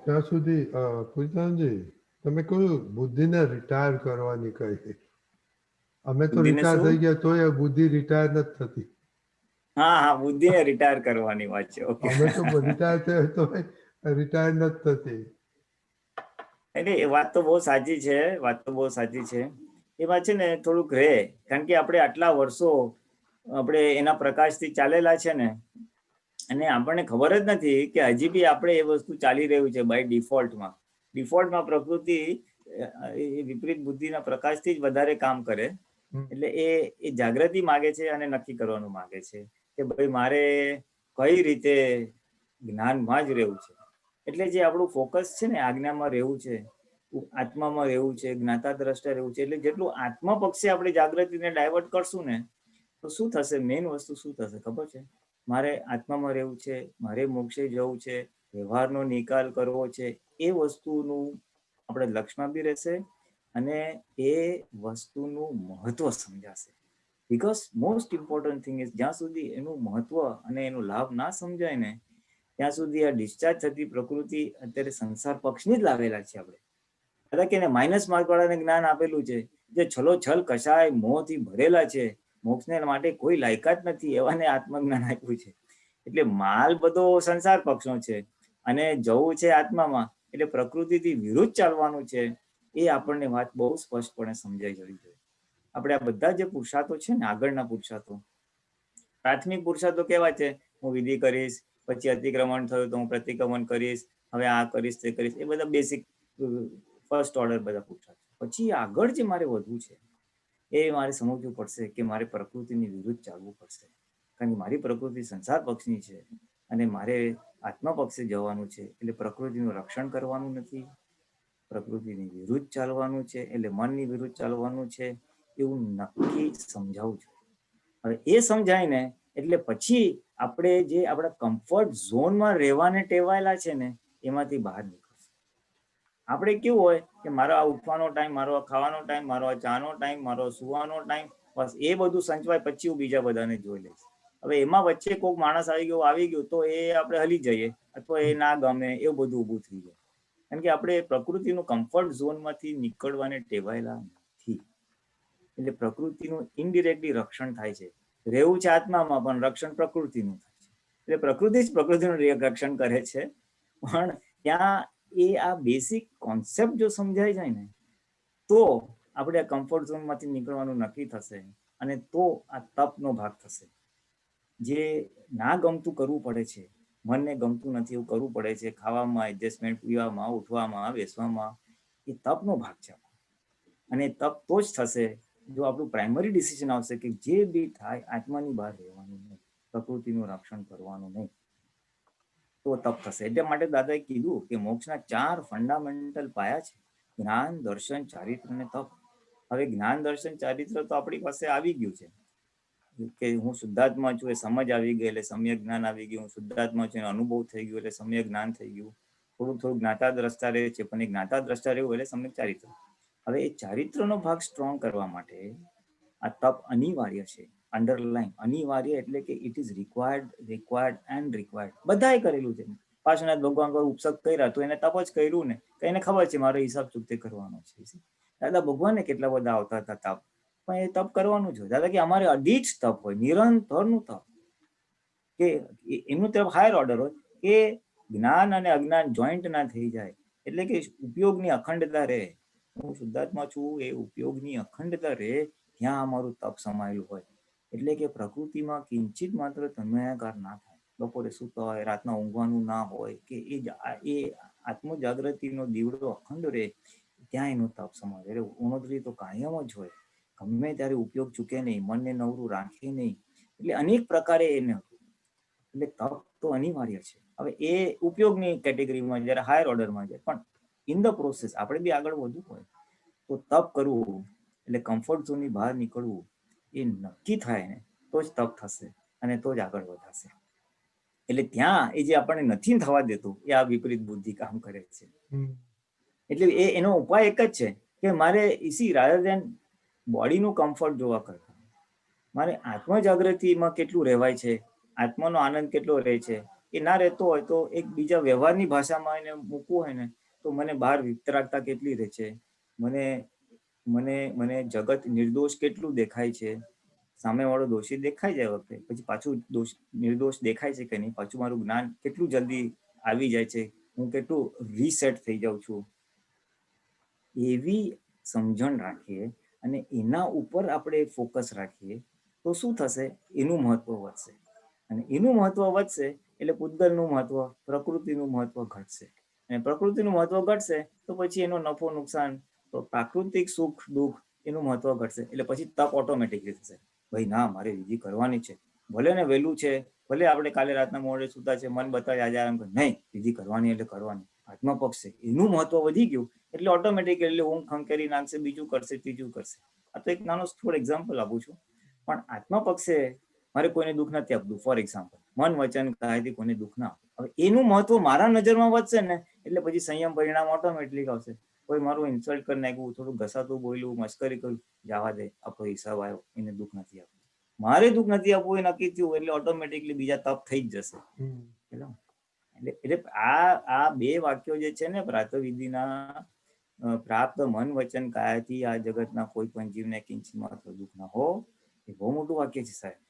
E: ત્યાં સુધી પૂજનજી તમે કહ્યું બુદ્ધિને રિટાયર કરવાની કહી. અમે તો
A: બુદ્ધિને
E: રિટાયર
A: શું?
E: થઈ ગયા તોય બુદ્ધિ રિટાયર નથી થતી.
A: હા, બુદ્ધિને રિટાયર કરવાની વાત છે. ઓકે,
E: અમે તો રિટાયર થયા તો રિટાયર નથી થતી.
A: એટલે એ વાત તો બહુ સાચી છે, વાત તો બહુ સાચી છે. એમાં છે ને થોડુંક રહે, કારણ કે આપણે આટલા વર્ષો આપણે એના પ્રકાશથી ચાલેલા છે ને, અને આપણને ખબર જ નથી કે હજી બી આપણે એ વસ્તુ ચાલી રહ્યું છે બાય ડિફોલ્ટમાં પ્રકૃતિ એ વિપરીત બુદ્ધિના પ્રકાશથી જ વધારે કામ કરે. એટલે એ જાગૃતિ માગે છે અને નક્કી કરવાનું માગે છે કે ભાઈ મારે કઈ રીતે જ્ઞાનમાં જ રહેવું છે. એટલે જે આપણું ફોકસ છે ને આજ્ઞામાં રહેવું છે, આત્મામાં રહેવું છે, જ્ઞાતા દ્રષ્ટા રહેવું છે. એટલે જેટલું આત્મા પક્ષે આપણે જાગૃતિને ડાયવર્ટ કરશું ને તો શું થશે, મેઇન વસ્તુ શું થશે ખબર છે? મારે આત્મામાં રહેવું છે, મારે મોક્ષે જવું છે, વ્યવહારનો નિકાલ કરવો છે, એ વસ્તુનું આપણે લક્ષ્યમાં બી રહેશે અને એ વસ્તુનું મહત્વ સમજાશે. Because most important thing is જ્યાં સુધી એનું મહત્વ અને એનો લાભ ના સમજાય ને ત્યાં સુધી આ ડિસ્ચાર્જ થતી પ્રકૃતિ અત્યારે સંસાર પક્ષની જ લાવેલા છે. આપણે દાદા કે માઇનસ માર્ક વાળાને જ્ઞાન આપેલું છે, જે છલોછલ કશાય મોહથી ભરેલા છે, મોક્ષને માટે કોઈ લાયકાત નથી એવાને આત્મજ્ઞાન આપ્યું છે. એટલે માલ બધો સંસાર પક્ષનો છે અને જવું છે આત્મામાં, એટલે પ્રકૃતિથી વિરુદ્ધ ચાલવાનું છે. એ આપણને વાત બહુ સ્પષ્ટપણે સમજાઈ જવી જોઈએ. આપણે આ બધા જે પુરુષાર્થો છે ને, આગળના પુરુષાર્થો, પ્રાથમિક પુરુષાર્થો કેવા છે? હું વિધિ કરીશ, પછી અતિક્રમણ થયું તો હું પ્રતિક્રમણ કરીશ, હવે આ કરીશ તે કરીશ, એ બધા બેસિક ફર્સ્ટ ઓર્ડર બધા પુરુષાર્થ. પછી આગળ જે મારે વધવું છે એ મારે સમજવું પડશે કે મારે પ્રકૃતિની વિરુદ્ધ ચાલવું પડશે, કારણ કે મારી પ્રકૃતિ સંસાર પક્ષની છે અને મારે આત્મા પક્ષે જવાનું છે. એટલે પ્રકૃતિનું રક્ષણ કરવાનું નથી, પ્રકૃતિની વિરુદ્ધ ચાલવાનું છે, એટલે મનની વિરુદ્ધ ચાલવાનું છે, એવું નક્કી સમજાવું છું. હવે એ સમજાય ને એટલે પછી આપણે જે આપણા કમ્ફર્ટ ઝોનમાં રહેવાને ટેવાયેલા છે ને એમાંથી બહાર નીકળશું. આપણે કેવું હોય કે મારો આ ઉઠવાનો ટાઈમ, મારો આ ખાવાનો ટાઈમ, મારો આ ચાનો ટાઈમ, મારો સુવાનો ટાઈમ, બસ એ બધું સંચવાય પછી હું બીજા બધાને જોઈ લઈશ. હવે એમાં વચ્ચે કોઈક માણસ આવી ગયો તો એ આપણે હલી જઈએ અથવા એ ના ગમે, એવું બધું ઊભું થઈ જાય. કારણ કે આપણે પ્રકૃતિનું કમ્ફર્ટ ઝોનમાંથી નીકળવાને ટેવાયેલા નથી. એટલે પ્રકૃતિનું ઇનડિરેક્ટલી રક્ષણ થાય છે. રહેવું છે આત્મામાં પણ રક્ષણ પ્રકૃતિનું થાય છે. એટલે પ્રકૃતિ જ પ્રકૃતિનું રક્ષણ કરે છે. પણ ત્યાં એ આ બેસિક કોન્સેપ્ટ જો સમજાઈ જાય ને તો આપણે આ કમ્ફર્ટ ઝોનમાંથી નીકળવાનું નક્કી થશે અને તો આ તપનો ભાગ થશે. જે ના ગમતું કરવું પડે છે, મનને ગમતું નથી એવું કરવું પડે છે, ખાવામાં એડજસ્ટમેન્ટ, પીવામાં, ઉઠવામાં, બેસવામાં, એ તપનો ભાગ છે. અને તપ તો જ થશે જો આપણું પ્રાઇમરી ડિસિઝન આવશે કે જે બી થાય આત્માની બહાર રહેવાનું નહીં, પ્રકૃતિનું રક્ષણ કરવાનું નહીં, તો તપ થશે. એટલે માટે દાદાએ કીધું કે મોક્ષના 4 ફંડામેન્ટલ પાયા છે: જ્ઞાન, દર્શન, ચારિત્ર અને તપ. હવે જ્ઞાન, દર્શન, ચારિત્ર તો આપણી પાસે આવી ગયું છે કે હું શુદ્ધાત્મા છું એ સમજ આવી ગઈ એટલે સમ્યક જ્ઞાન આવી ગયું. હું શુદ્ધાત્મા છું એનો અનુભવ થઈ ગયો એટલે સમ્યક જ્ઞાન થઈ ગયું. થોડું જ્ઞાતા દ્રષ્ટા રહે છે, પણ એ જ્ઞાતા દ્રષ્ટા રહેવું એટલે સમ્યક ચારિત્ર. હવે એ ચારિત્રનો ભાગ સ્ટ્રોંગ કરવા માટે આ તપ અનિવાર્ય છે. અંડરલાઈન અનિવાર્ય એટલે કે it is required and required. બધાએ કરેલું છે. પાર્શ્વનાથ ભગવાન પર ઉપસક કર્યા તો એને તપ જ કર્યું ને, કે એને ખબર છે મારો હિસાબ ચૂકતે કરવાનો છે. દાદા ભગવાનને કેટલા બધા આવતા હતા તપ, પણ એ તપ કરવાનું છે. દાદા કે અમારે અડીજ તપ હોય, નિરંતરનું તપ, કે એમનું તપ હાયર ઓર્ડર હોય કે જ્ઞાન અને અજ્ઞાન જોઈન્ટ ના થઈ જાય, એટલે કે ઉપયોગની અખંડતા રહે. હું શુદ્ધાત્મા છું એ ઉપયોગની અખંડતા રહે, ત્યાં અમારું તપ સમાયેલું હોય. એટલે કે પ્રકૃતિમાં કિંચિત માત્ર તન્મયાકાર ના થાય, બપોરે સૂતા હોય, રાતના ઊંઘવાનું ના હોય, કે એ આત્મ જાગૃતિનો દીવડો અખંડ રહે, ત્યાં એનું તપ સમાય. એટલે ઉણોતરી તો કાયમ જ હોય, ગમે ત્યારે ઉપયોગ ચૂકે નહીં, મનને નવરું રાખે નહીં. એટલે અનેક પ્રકારે એને હતું. એટલે તપ તો અનિવાર્ય છે. હવે એ ઉપયોગની કેટેગરીમાં જયારે હાયર ઓર્ડરમાં જાય, પણ ઇન ધ પ્રોસેસ આપણે બી આગળ વધવું હોય તો તપ કરવું એટલે કમ્ફર્ટ ઝોનની બહાર નીકળવું એ નક્કી થાય ને તો જ તપ થશે અને તો જ આગળ વધાશે. એટલે ત્યાં એ જે આપણને નથી થવા દેતું એ આ વિપરીત બુદ્ધિ કામ કરે છે. એટલે એનો ઉપાય એક જ છે કે મારે ઇસી રાધર દેન બોડીનું કમ્ફર્ટ જોવા કરતા મારે આત્મ જાગૃતિમાં કેટલું રહેવાય છે, આત્માનો આનંદ કેટલો રહે છે, એ ના રહેતો હોય તો એક બીજા વ્યવહારની ભાષામાં એને મૂકવું હોય ને તો મને બહાર વિતરાગતા કેટલી રહે છે, મને મને મને જગત નિર્દોષ કેટલું દેખાય છે, સામેવાળો દોષી દેખાઈ જાય વખતે પછી પાછું નિર્દોષ દેખાય છે કે નહીં, પાછું મારું જ્ઞાન કેટલું જલ્દી આવી જાય છે, હું કેટલું રીસેટ થઈ જાઉં છું. એવી સમજણ રાખીએ અને એના ઉપર આપણે ફોકસ રાખીએ તો શું થશે, એનું મહત્વ વધશે અને એનું મહત્વ વધશે એટલે પૂતગલનું મહત્વ, પ્રકૃતિનું મહત્વ ઘટશે અને પ્રકૃતિનું મહત્વ ઘટશે તો પછી એનો નફો નુકસાન તો પ્રાકૃતિક સુખ દુઃખ એનું મહત્વ ઘટશે એટલે પછી તપ ઓટોમેટિકલી થશે. ભાઈ ના મારે વિધિ કરવાની છે, ભલે ને વહેલું છે, ભલે આપણે કાલે રાતના મોડે સુતા છે, મન બતાવે આજે આરામ કરે, નહીં વિધિ કરવાની એટલે કરવાની, આત્મા પક્ષ છે એનું મહત્વ વધી ગયું એટલે ઓટોમેટિક એટલે ઊંઘ ખંખેરી નાખશે, બીજું કરશે, ત્રીજું કરશે. આ તો એક નાનો થોડો એક્ઝામ્પલ આપું છું. પણ આત્મા પક્ષે મારે કોઈને દુઃખ નથી આપતું. ફોર એક્ઝામ્પલ મન વચન કાયથી કોઈને દુઃખ ના આપતું. હવે એનું મહત્વ મારા નજરમાં વધશે ને એટલે પછી સંયમ પરિણામ ઓટોમેટિક આવશે. કોઈ મારું ઇન્સલ્ટ કરી નાખ્યું, થોડું ઘસાતું બોલ્યું, મસ્કરી કર્યું, જવા દે, આપણો હિસાબ આવ્યો, એને દુઃખ નથી આપવું. મારે દુઃખ નથી આપવું એ નક્કી થયું એટલે ઓટોમેટિકલી બીજા તપ થઈ જ જશે. એટલે આ બે વાક્યો જે છે ને પ્રાતઃવિધિના, પ્રાપ્ત મન વચન કાયાથી આ જગતના કોઈ પણ જીવને કિંચિત માત્ર દુઃખ ના હો, એ બહુ મોટું વાક્ય છે સાહેબ.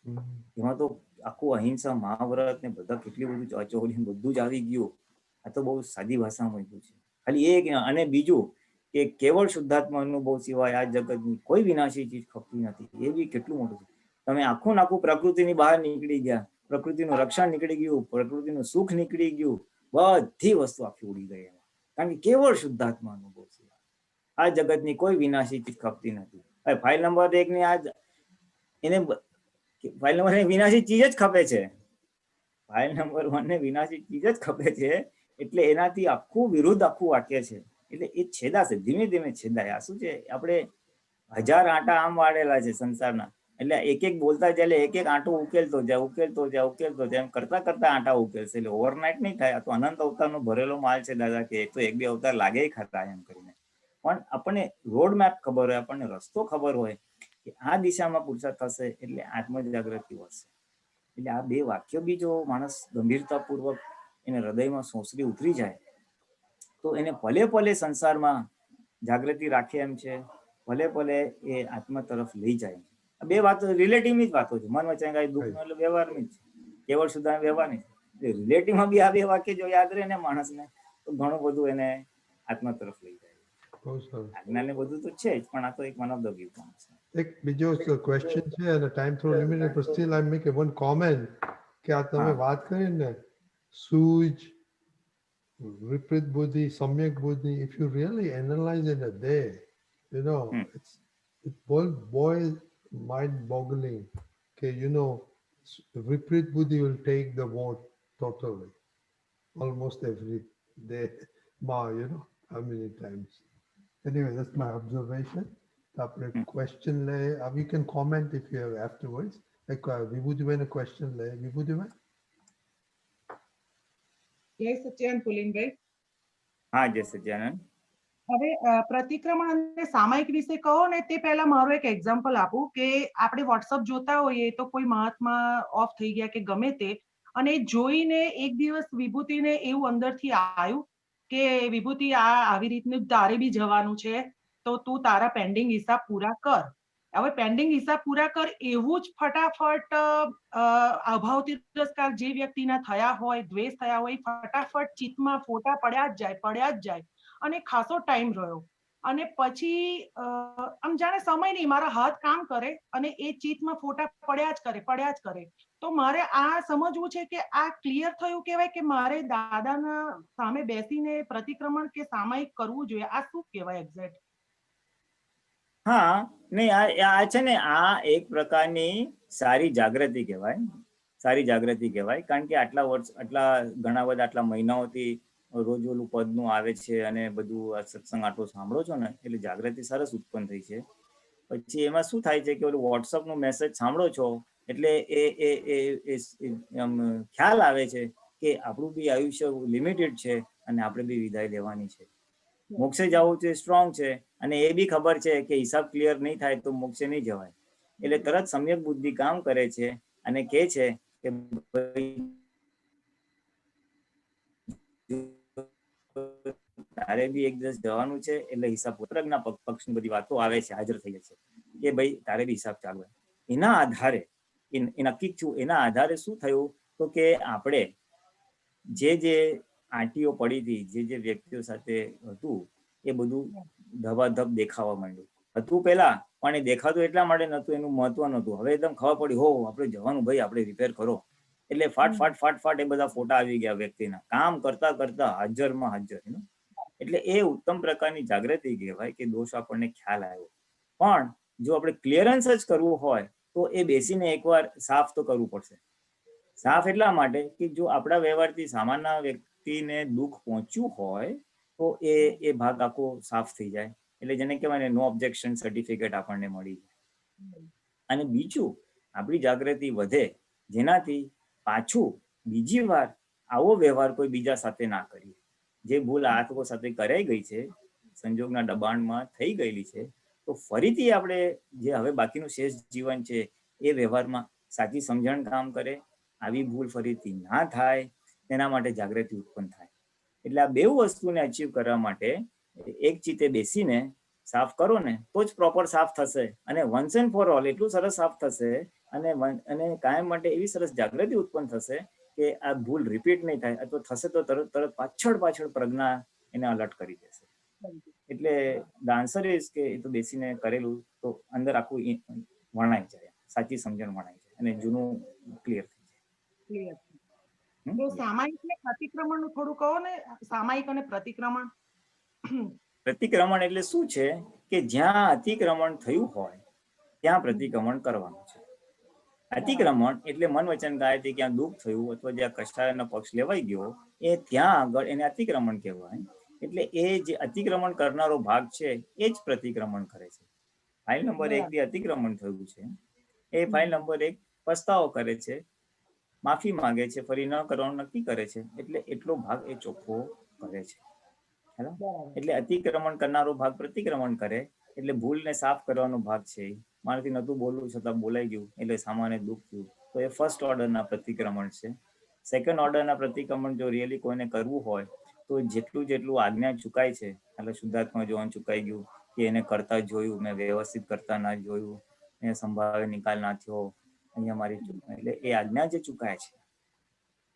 A: એમાં તો આખું અહિંસા મહાવ્રત ને બધા કેટલી બધું ચોચોડી બધું જ આવી ગયું. આ તો બહુ સાદી ભાષામાં કહ્યું છે. ખાલી એક અને બીજું કે કેવળ શુદ્ધાત્મા અનુભવ સિવાય આ જગતની કોઈ વિનાશી ચીજ ખપતી નથી. એ બી કેટલું મોટું છે. તમે આખું નાખું પ્રકૃતિની બહાર નીકળી ગયા, પ્રકૃતિનું રક્ષણ નીકળી ગયું, પ્રકૃતિનું સુખ નીકળી ગયું, બધી વસ્તુ આખી ઉડી ગઈ એમાં. કારણ કે કેવળ શુદ્ધાત્મા અનુભવ સિવાય આ જગતની કોઈ વિનાશી ચીજ ખપતી નથી. હવે ફાઇલ નંબર 1 ની આ એને ફાઇલ નંબર 1 વિનાશી ચીજ જ ખપે છે. ફાઇલ નંબર 1 ને વિનાશી ચીજ જ ખપે છે એટલે એનાથી આખું વિરુદ્ધ આખું વાક્ય છે. એટલે એ છેદાશે, ધીમે ધીમે છેદાય. આ શું છે, આપણે 1000 આંટા આમ વાળેલા છે સંસારના, એટલે એક એક બોલતા જાય એક એક આંટો ઉકેલતો જાય, ઉકેલતો જાય, ઉકેલતો જાય, એમ કરતા કરતા આંટા ઉકેલશે. એટલે ઓવરનાઇટ નહીં થાય. આ તો અનંત અવતારનો ભરેલો માલ છે દાદા, કે એક તો 1-2 અવતાર લાગે ખરા એમ કરીને. પણ આપણને રોડ મેપ ખબર હોય, આપણને રસ્તો ખબર હોય કે આ દિશામાં પુરુષાર્થ થશે એટલે આત્મ જાગૃતિ વધશે. એટલે આ બે વાક્યો બી જો માણસ ગંભીરતાપૂર્વક એને હૃદયમાં સોસરી ઉતરી જાય તો એને પલે પલે સંસારમાં જાગૃતિ રાખે એમ છે, ભલે ભલે એ આત્મા તરફ લઈ જાય. બે વાતો રિલેટિવની જ વાતો છે. મન વચન કાય દુઃખ એટલે વ્યવહારની જ છે, કેવળ સુધા વ્યવહારની. રિલેટિવમાં બી આ બે વાક્ય જો યાદ રહે ને માણસને તો ઘણું બધું એને આત્મા તરફ લઈ જાય. આજ્ઞાને બધું તો છે જ, પણ આ તો એક one of the view point છે.
E: એક બીજો ક્વેશ્ચન છે અને ટાઈમ થોડો limited, but still I make one comment કે આ તમે વાત કરી ને સૂજ, વિપરીત બુદ્ધિ, સમ્યક બુદ્ધિ, if you really analyze in a day, you know, it boils mind boggling કે you know વિપરીત બુદ્ધિ will take the vote totally almost every day, you know how many times. Anyway, that's my observation. આપણે question લે, you can comment if you have afterwards. Like Vibhutibhai ને question લે. વિભૂતિભાઈ.
J: જય સચ્ચિદાનંદ પુલિનભાઈ.
A: હા, જય સચ્ચિદાનંદ.
J: હવે પ્રતિક્રમણ અને સામાયિક વિશે કહો ને તે પહેલા મારું એક એક્ઝામ્પલ આપું કે આપણે વોટ્સઅપ જોતા હોઈએ તો કોઈ મહાત્મા ઓફ થઈ ગયા કે ગમે તે, અને જોઈને એક દિવસ વિભૂતિને એવું અંદરથી આવ્યું કે વિભૂતિ આ આવી રીતનું તારે બી જવાનું છે તો તું તારા પેન્ડિંગ હિસાબ પૂરા કર. હવે પેન્ડિંગ હિસાબ પૂરા કર એવું જ ફટાફટ અભાવ તિરસ્કાર જે વ્યક્તિના થયા હોય, દ્વેષ થયા હોય, ફટાફટ ચિત્તમાં ફોટા પડ્યા જ જાય અને ખાસો ટાઈમ રહ્યો. અને પછી આમ જાણે સમય નહીં, મારા હાથ કામ કરે અને એ ચિત્તમાં ફોટા પડ્યા જ કરે. તો મારે આ સમજવું છે કે આ ક્લિયર થયું કહેવાય કે મારે દાદાના સામે બેસીને પ્રતિક્રમણ કે સામાયિક કરવું જોઈએ? આ શું કહેવાય એક્ઝેક્ટ?
A: હા, નહીં, આ છે ને આ એક પ્રકારની સારી જાગૃતિ કહેવાય. સારી જાગૃતિ કહેવાય. કારણ કે આટલા વર્ષ, આટલા ઘણા બધા આટલા મહિનાઓથી રોજ ઓલું પદનું આવે છે અને બધું આ સત્સંગ આટલો સાંભળો છો ને એટલે જાગૃતિ સરસ ઉત્પન્ન થઈ છે. પછી એમાં શું થાય છે કે ઓલું વોટ્સઅપનો મેસેજ સાંભળો છો એટલે ખ્યાલ આવે છે કે આપણું બી આયુષ્ય લિમિટેડ છે અને આપણે બી વિદાય લેવાની છે. મોક્ષે જવું છે સ્ટ્રોંગ છે અને એ બી ખબર છે કે હિસાબ ક્લિયર નહીં થાય તો મોક્ષે નહીં જવાય. એટલે તરત સમ્યક બુદ્ધિ કામ કરે છે અને કહે છે કે તારે બી એક દિવસ જવાનું છે એટલે હિસાબ પ્રજ્ઞા પક્ષની બધી વાતો આવે છે, હાજર થઈ જશે કે ભાઈ તારે બી હિસાબ ચાલુ. એના આધારે એ નક્કી થયું. એના આધારે શું થયું તો કે આપણે જે આંટીઓ પડી હતી, જે વ્યક્તિઓ સાથે હતું એ બધું ધબાધબ દેખાવા માંડ્યું. હતું પેલા પણ એ દેખાતું એટલા માટે નતું, એનું મહત્વ નતું. હવે એકદમ ખબર પડી હો આપણે જવાનું ભાઈ, આપણે રિપેર કરો. એટલે ફાટ એ બધા ફોટા આવી ગયા વ્યક્તિના, કામ કરતા કરતા હાજરમાં હાજર. એટલે એ ઉત્તમ પ્રકારની જાગૃતિ કહેવાય કે દોષ આપણને ખ્યાલ આવ્યો. પણ જો આપણે ક્લિયરન્સ જ કરવું હોય તો એ બેસીને એકવાર સાફ તો કરવું પડશે. સાફ એટલા માટે કે જો આપણા વ્યવહારથી સામાન્ય વ્યક્તિને દુઃખ પહોંચ્યું હોય તો એ ભાગ આખો સાફ થઈ જાય. એટલે જેને કહેવાય ને નો ઓબ્જેક્શન સર્ટિફિકેટ આપણને મળી જાય. અને બીજું આપણી જાગૃતિ વધે, જેનાથી પાછું બીજી વાર આવો વ્યવહાર કોઈ બીજા સાથે ના કરીએ. જે ભૂલ આ લોકો સાથે કરાઈ ગઈ છે, સંજોગના દબાણમાં થઈ ગયેલી છે, તો ફરીથી આપણે જે હવે બાકીનું શેષ જીવન છે એ વ્યવહારમાં સાચી સમજણ કામ કરે, આવી ભૂલ ફરીથી ના થાય તેના માટે જાગૃતિ ઉત્પન્ન થાય. એટલે આ બે વસ્તુને અચીવ કરવા માટે એક ચીતે બેસીને સાફ કરો ને તો જ પ્રોપર સાફ થશે. અને વન્સ એન્ડ ફોર ઓલ એટલું સરસ સાફ થશે અને કાયમ માટે એવી સરસ જાગૃતિ ઉત્પન્ન થશે કે આ ભૂલ રિપીટ નહીં થાય, અથવા થશે તો તરત પાછળ પ્રજ્ઞા એને અલર્ટ કરી દેશે. એટલે ધ આન્સર ઇઝ કે એ તો બેસીને કરેલું તો અંદર આખું વણાઈ જાય, સાચી સમજણ વણાઈ જાય અને જૂનું ક્લિયર થઈ જાય.
J: તો સામાયિક ને પ્રતિક્રમણ નું થોડું કહો ને. સામાયિક અને પ્રતિક્રમણ.
A: પ્રતિક્રમણ એટલે શું છે કે જ્યાં અતિક્રમણ થયું હોય ત્યાં પ્રતિક્રમણ કરવાનું છે. અતિક્રમણ એટલે મન વચન કાયાથી ક્યાં દુઃખ થયું અથવા જ્યાં કષ્ટાયનો પક્ષ લેવાઈ ગયો એ ત્યાં આગળ એને અતિક્રમણ કહેવાય. એટલે એ જે અતિક્રમણ કરનારો ભાગ છે એ જ પ્રતિક્રમણ કરે છે. ફાઇલ નંબર 1 થી અતિક્રમણ થયું છે એ ફાઇલ નંબર 1 પસ્તાવો કરે છે, માફી માંગે છે, ફરી ન કરવાનું નક્કી કરે છે. એટલે એટલો ભાગ એ ચોખ્ખો કરે છે. એટલે અતિક્રમણ કરનારો ભાગ પ્રતિક્રમણ કરે એટલે ભૂલને સાફ કરવાનો ભાગ છે. મારાથી નતું બોલવું છતાં બોલાઈ ગયું એટલે સામાન્ય દુઃખ થયું, તો એ ફર્સ્ટ ઓર્ડરના પ્રતિક્રમણ છે. સેકન્ડ ઓર્ડરના પ્રતિક્રમણ જો રિયલી કોઈને કરવું હોય તો જેટલું આજ્ઞા ચુકાય છે, એટલે શુદ્ધાત્મા જોવાનું ચુકાઈ ગયું કે એને કરતા જોયું, મેં વ્યવસ્થિત કરતા ના જોયું, એને સંભાવે નિકાલ ના થયો, અહીંયા મારી એટલે એ આજ્ઞા જે ચુકાય છે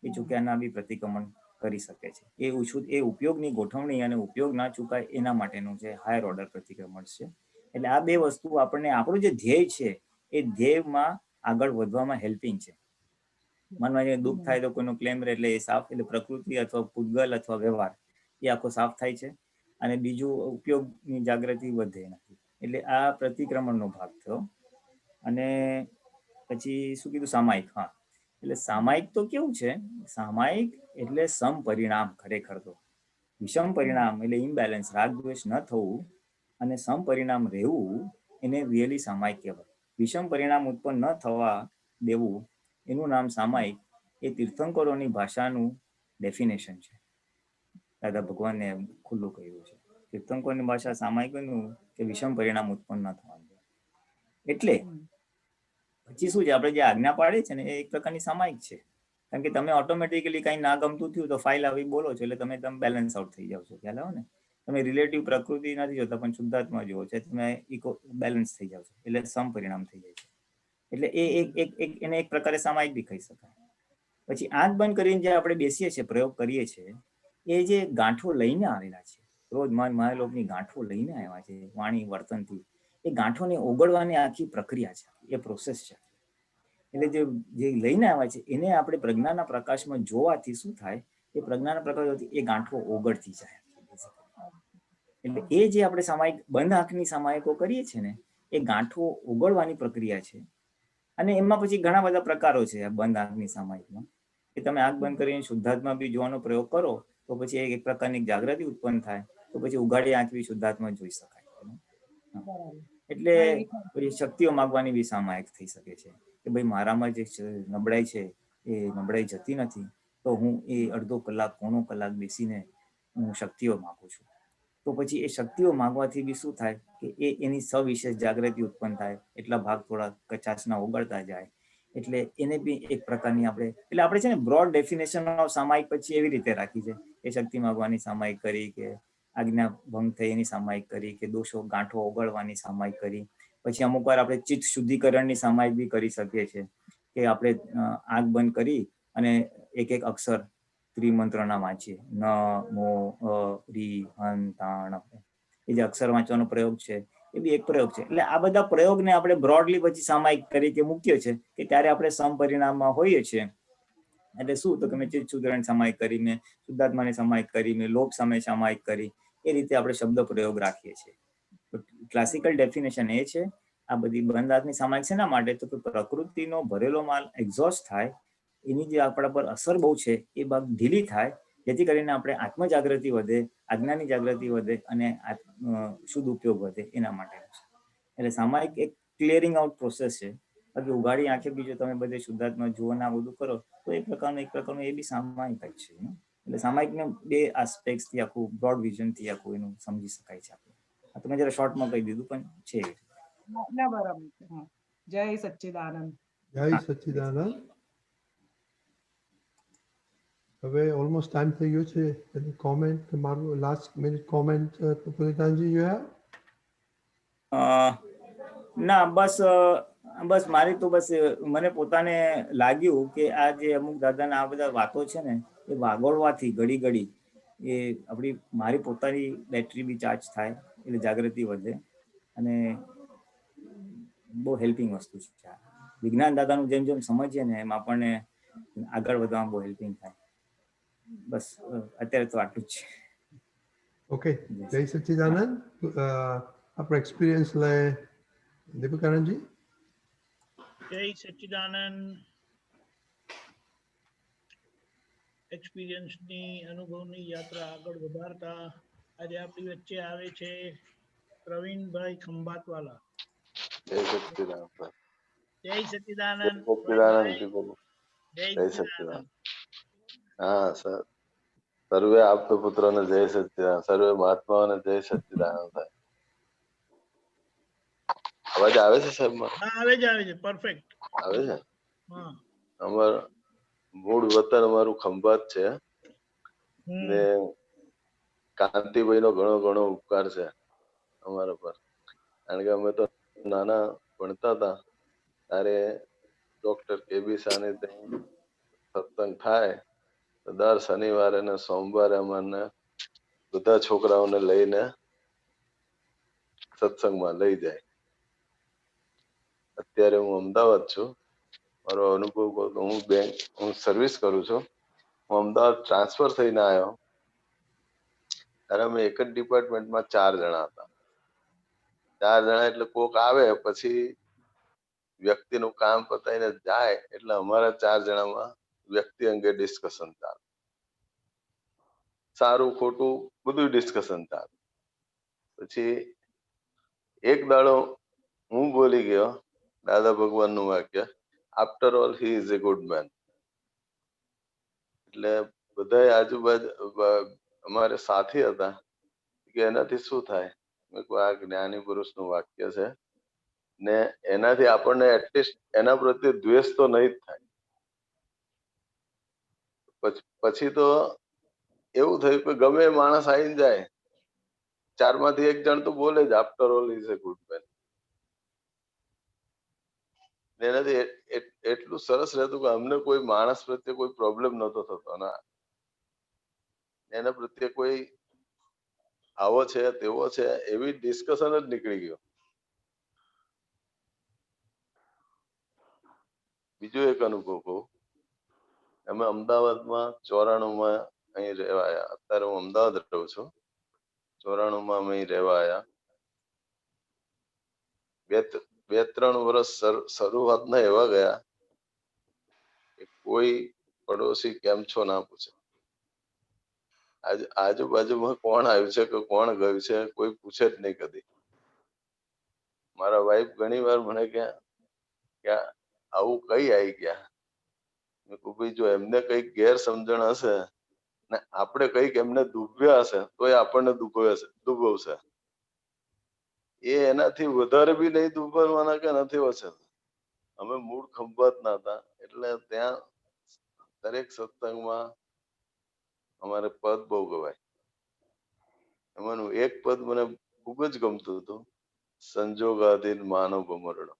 A: એ ચુક્યાના બી પ્રતિક્રમણ કરી શકે છે. એ ઉપયોગની ગોઠવણી અને ઉપયોગ ના ચુકાય એના માટેનું છે હાયર ઓર્ડર પ્રતિક્રમણ છે. એટલે આ બે વસ્તુ આપણને આપણું જે ધ્યેય છે એ ધ્યેયમાં આગળ વધવામાં હેલ્પિંગ છે. મનમાં જે દુઃખ થાય તો કોઈનો ક્લેમ રહે એટલે એ સાફ, એટલે પ્રકૃતિ અથવા પૂતગલ અથવા વ્યવહાર એ આખો સાફ થાય છે. અને બીજું ઉપયોગની જાગૃતિ વધે નથી. એટલે આ પ્રતિક્રમણનો ભાગ થયો. અને પછી શું કીધું સામાયિક. હા, એટલે સામાયિક તો કેવું છે, સામાયિક એટલે સમ પરિણામ. ખરેખર તો વિષમ પરિણામ એટલે ઇમ્બેલેન્સ, રાગ દ્વેષ ન થવું અને સમ પરિણામ રહેવું એને રિયલી સામાયિક કહેવાય. વિષમ પરિણામ ઉત્પન્ન ન થવા દેવું એનું નામ સામાયિક. એ તીર્થંકરોની ભાષાનું ડેફિનેશન છે. દાદા ભગવાને ખુલ્લું કહ્યું છે તીર્થંકરોની ભાષા સામાયિકનું કે વિષમ પરિણામ ઉત્પન્ન ન થવાનું. એટલે પછી શું છે, આપણે જે આજ્ઞા પાડે છે ને એ એક પ્રકારની સામાયિક છે. કારણ કે તમે ઓટોમેટિકલી કઈ ના ગમતું થયું તો ફાઇલ આવી બોલો છો એટલે તમે બેલેન્સ આઉટ થઈ જાવ છો. ખ્યાલ આવે ને? તમે રિલેટિવ પ્રકૃતિ નથી જોતા પણ શુદ્ધાત્મા જુઓ છો, તમે ઇકો બેલેન્સ થઈ જાવ છો એટલે સમ પરિણામ થઈ જાય છે. એટલે એને એક પ્રકારે સામાયિક બી કહી શકાય. પછી આંખ બંધ કરીને જે આપણે બેસીએ છીએ, પ્રયોગ કરીએ છીએ, એ જે ગાંઠો લઈને આવેલા છે, રોજ મહાલોકની ગાંઠો લઈને આવ્યા છે વાણી વર્તનથી, એ ગાંઠોને ઓગળવાની આખી પ્રક્રિયા છે, એ પ્રોસેસ છે. એટલે જે લઈને આવ્યા છે એને આપણે પ્રજ્ઞાના પ્રકાશમાં જોવાથી શું થાય, એ પ્રજ્ઞાના પ્રકાશથી એ ગાંઠો ઓગળતી જાય. એટલે એ જે આપણે સામાયિક બંધ આંખની સામાયિકો કરીએ છીએ ને, એ ગાંઠો ઓગળવાની પ્રક્રિયા છે. અને એમાં પછી ઘણા બધા પ્રકારો છે આ બંધ આંખની સામાયિકમાં. કે તમે આંખ બંધ કરીને શુદ્ધાત્મા બી જોવાનો પ્રયોગ કરો તો તો પછી એક પ્રકારની જાગૃતિ ઉત્પન્ન થાય, તો પછી ઉઘાડી આંખથી શુદ્ધાત્મા જોઈ શકાય. એટલે પછી શક્તિઓ માગવાની બી સામાયિક થઈ શકે છે કે ભાઈ મારામાં જે નબળાઈ છે એ નબળાઈ જતી નથી, તો હું એ અડધો કલાક પોણો કલાક બેસીને હું શક્તિઓ માગું છું. તો પછી એ શક્તિઓ માગવાથી બી શું થાય કે એની સવિશેષ જાગૃતિ ઉત્પન્ન થાય, એટલા ભાગ થોડા કચાશના ઓગળતા જાય. એટલે એને બી એક પ્રકારની આપણે છે ને બ્રોડ ડેફિનેશન ઓફ સામાયિક પછી એવી રીતે રાખી છે કે શક્તિ માગવાની સામાયિક કરી, કે આજ્ઞા ભંગ થઈ એની સામાયિક કરી, કે દોષો ગાંઠો ઓગળવાની સામાયિક કરી. પછી અમુક વાર આપણે ચિત્ત શુદ્ધિકરણની સામાયિક બી કરી શકીએ છીએ કે આપણે આંખ બંધ કરી અને એક એક અક્ષર ત્રિમંત્રના વાંચીએ, ન મો રી હન તાણ, એ જે અક્ષર વાંચવાનો પ્રયોગ છે એ બી એક પ્રયોગ છે. એટલે આ બધા પ્રયોગને આપણે બ્રોડલી પછી સામાયિક તરીકે મૂકીએ છીએ કે ત્યારે આપણે સમપરિણામમાં હોઈએ છીએ. એટલે શું તો કે મેં ચિત્ત શુદ્ધિકરણ સામાયિક કરી, મેં શુદ્ધાત્માની સામાયિક કરી, મેં લોક સામે સામાયિક કરી, એ રીતે આપણે શબ્દ પ્રયોગ રાખીએ છીએ. ક્લાસિકલ ડેફિનેશન એ છે. આ બધી બંધ હાથની સામાયિક શેના માટે? તો પ્રકૃતિનો ભરેલો માલ એક્ઝોસ્ટ થાય, એની જે આપણા પર અસર બહુ છે એ ભાગ ઢીલી થાય, જેથી કરીને આપણે આત્મ જાગૃતિ વધે, આજ્ઞાની જાગૃતિ વધે અને શુદ્ધ ઉપયોગ વધે, એના માટે. એટલે સામાયિક એક ક્લિયરિંગ આઉટ પ્રોસેસ છે. બાકી ઉઘાડી આંખે બીજો તમે બધે શુદ્ધાત્મા જુઓ ના બધું કરો તો એક પ્રકારનું એ બી સામાયિક જ છે. એટલે સામાયિકને બે આસ્પેક્ટ થી આખું બ્રોડ વિઝન થી આખું એનું સમજી શકાય છે. આપણે તમે જરા શોર્ટમાં કહી દીધું પણ છે.
J: ના બરાબર છે. જય સચ્ચિદાનંદ.
E: જય સચ્ચિદાનંદ. હવે ઓલમોસ્ટ ટાઈમ થઈ ગયો છે. એની કોમેન્ટ, તમારું લાસ્ટ મિનિટ કોમેન્ટ પુનિતાનજી યુ હેવ?
A: ના બસ મારી તો બસ મને પોતાને લાગ્યું કે આ જે અમુક દાદાના આ બધા વાતો છે ને એ વાગોળવાથી ઘડી એ મારી પોતાની બેટરી બી ચાર્જ થાય, એટલે જાગૃતિ વધે અને બહુ હેલ્પિંગ વસ્તુ છે. વિજ્ઞાન દાદાનું જેમ જેમ સમજીએ ને એમ આપણને આગળ વધવામાં બહુ હેલ્પિંગ થાય. બસ અત્યારે તો આટલું જ છે.
E: ઓકે, જય સચ્ચિદાનંદ. આપણો એક્સપિરિયન્સ લે દીપકાનંદજી.
I: જય સચ્ચિદાનંદ. એક્સપિરિયન્સની અનુભવની યાત્રા આગળ વધારતા આજે આપણી વચ્ચે આવે છે પ્રવીણભાઈ ખંભાતવાલા.
K: જય સચ્ચિદાનંદ.
I: જય સચ્ચિદાનંદ.
K: જય સચ્ચિદાનંદ. હા સર, સર્વે આપતો પુત્રોને જય સચ્ચિદાનંદ, સર્વે મહાત્માઓને જય સચ્ચિદાનંદ થાય. અવાજ આવે છે સાહેબ?
I: હા આવે છે પરફેક્ટ
K: આવે છે.
I: હા,
K: અમાર મૂળ વતન અમારું ખંભાત છે ને કાંતિભાઈ નો ઘણો ઉપકાર છે અમારા પર. કારણ કે અમે તો નાના ભણતા હતા ત્યારે ડોક્ટર કેબી સાને સત્સંગ થાય તો દર શનિવારે ને સોમવારે અમને બધા છોકરાઓને લઈને સત્સંગમાં લઈ જાય. અત્યારે હું અમદાવાદ છું. મારો અનુભવ કહું તો હું સર્વિસ કરું છું. હું અમદાવાદ ટ્રાન્સફર થઈને આવ્યો ત્યારે અમે એક જ ડિપાર્ટમેન્ટમાં 4 જણા હતા. 4 જણા એટલે કોક આવે પછી વ્યક્તિનું કામ પતાઈને જાય એટલે અમારા 4 જણામાં વ્યક્તિ અંગે ડિસ્કશન ચાલે, સારું ખોટું બધું ડિસ્કશન ચાલે. પછી એક દાડો હું બોલી ગયો દાદા ભગવાનનું વાક્ય, after all he is A good man. એટલે બધા આજુબાજુ અમારે સાથી હતા કે એનાથી શું થાય? મેં કહ્યું આ જ્ઞાની પુરુષનું વાક્ય છે ને એનાથી આપણને એટલીસ્ટ એના પ્રત્યે દ્વેષ તો નહીં જ થાય. પછી તો એવું થયું કે ગમે માણસ આવીને જાય 4 માંથી 1 જણ તો બોલે જ after all is A good man. એનાથી એટલું સરસ રહેતું કે અમને કોઈ માણસ પ્રત્યે કોઈ પ્રોબ્લેમ નહોતો થતો ના, એના પ્રત્યે કોઈ આવો છે તેવો છે એવી ડિસ્કશન જ નીકળી ગયો. બીજો એક અનુભવ કહું. અમે અમદાવાદમાં 94માં અહીં રહેવા આવ્યા. અત્યારે હું અમદાવાદ રહું છું. 94માં અમે અહીં રહેવા આવ્યા. 2-3 વર્ષ શરૂઆતના એવા ગયા કે કોઈ પડોશી કેમ છો ના પૂછે. આજુબાજુમાં કોણ આવ્યું છે કે કોણ ગયું છે કોઈ પૂછે જ નહીં કદી. મારા વાઈફ ઘણી વાર મને કે આવું કઈ આવી ગયા. મેં કહ્યું ભાઈ જો એમને કઈક ગેરસમજણ હશે ને આપણે કઈક એમને દુભ્યા હશે તો એ આપણને દુભવશે. એ એનાથી વધારે બી નહીં દુભરવાના કે નથી વસે. અમે મૂળ ખંભાત ના હતા એટલે ત્યાં દરેક સત્સંગમાં અમારે પદ બહુ ગવાય. એમાંનું એક પદ મને ખૂબ જ ગમતું હતું, સંજોગાધીન માનવ ભમરડો.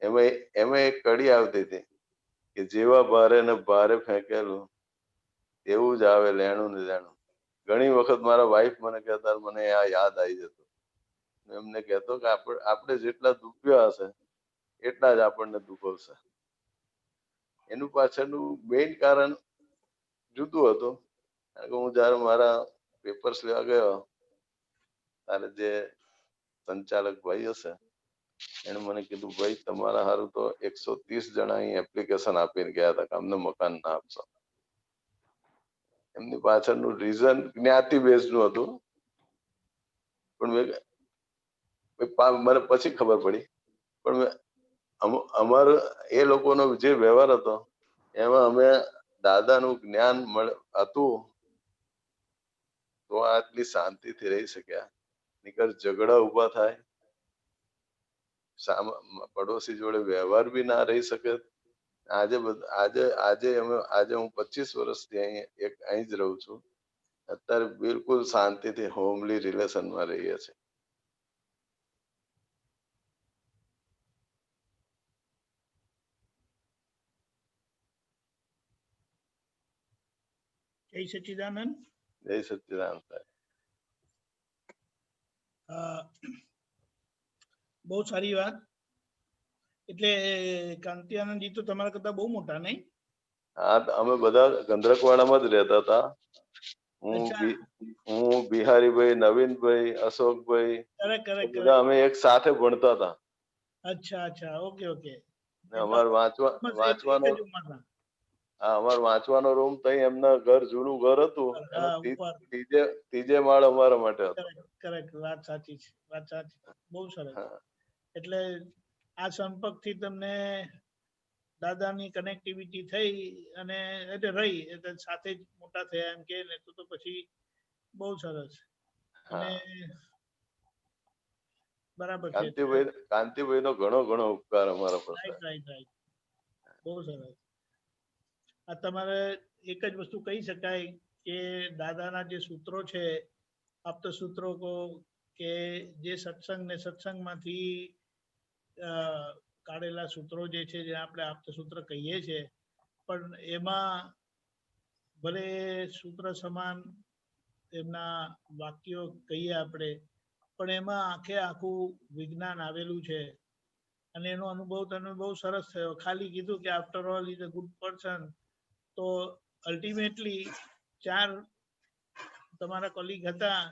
K: એમાં એક કડી આવતી હતી કે જેવા ભારે ને ભારે ફેંકેલું એવું જ આવે લેણું ને લેણું. ઘણી વખત મારા વાઈફ મને કહેતા મને આ યાદ આવી જતું. એમને કહેતો કે આપણે જેટલા દુભ્યા હશે એટલા જ આપણને દુભવશે. એનું પાછળનું મેઇન કારણ જુદું હતું. કારણ કે હું જયારે મારા પેપર્સ લેવા ગયો ત્યારે જે સંચાલક ભાઈ હશે એને મને કીધું ભાઈ તમારા હારું તો 130 જણા અહીં એપ્લિકેશન આપીને ગયા હતા કે અમને મકાન ના આપશો. એમની પાછળનું રીઝન જ્ઞાતિ બેઝ નું હતું. પણ મને પછી ખબર પડી. પણ અમારો એ લોકોનો જે વ્યવહાર હતો એમાં અમે દાદાનું જ્ઞાન હતું તો આટલી શાંતિથી રહી શક્યા. નીકળ ઝઘડા ઉભા થાય, પડોશી જોડે વ્યવહાર બી ના રહી શકે. આજે હું 25 વર્ષથી અહીં જ રહું છું. અત્યારે બિલકુલ શાંતિથી હોમલી રિલેશનમાં રહીએ છીએ.
I: જય સચ્ચિદાનંદ.
K: જય સચ્ચિદાનંદ.
I: બહુ સારી વાત. એટલે કાંતિ આનંદજી તો તમારા કરતા બહુ મોટા નહીં?
K: હા, અમે બધા ગંધ્રકવાડામાં જ રહેતા હતા. હું બિહારીભાઈ, નવીનભાઈ, અશોકભાઈ બધા અમે એક સાથે ભણતા હતા.
I: અચ્છા અચ્છા, ઓકે ઓકે.
K: અમારે વાંચવાનો રૂમ તઈ એમના ઘર જૂનું ઘર હતું. ત્રીજે માળ અમારા માટે હતો.
I: કરેક્ટ, વાત સાચી છે, વાત સાચી. બહુ સરસ. એટલે આ સંપર્કથી તમને દાદાની કનેક્ટિવિટી થઈ અને એટલે રહી એટલે સાથે જ મોટા થયા એમ કે ને તો પછી બહુ સરસ. અને બરાબર છે.
K: કાંતિભાઈ નો ઘણો ઘણો ઉપકાર અમારા પર.
I: રાઈટ રાઈટ રાઈટ, બહુ સરસ. આ તમારે એક જ વસ્તુ કહી શકાય કે દાદાના જે સૂત્રો છે, આપત સૂત્રો કહો કે જે સત્સંગ ને સત્સંગમાંથી કાઢેલા સૂત્રો જે છે જે આપણે આપત સૂત્ર કહીએ છીએ, પણ એમાં ભલે સૂત્ર સમાન એમના વાક્યો કહીએ આપણે, પણ એમાં આખું વિજ્ઞાન આવેલું છે. અને એનો અનુભવ તમને બહુ સરસ થયો. ખાલી કીધું કે after all is a good person. તો અલ્ટિમેટલી 4 તમારા કોલીગ હતા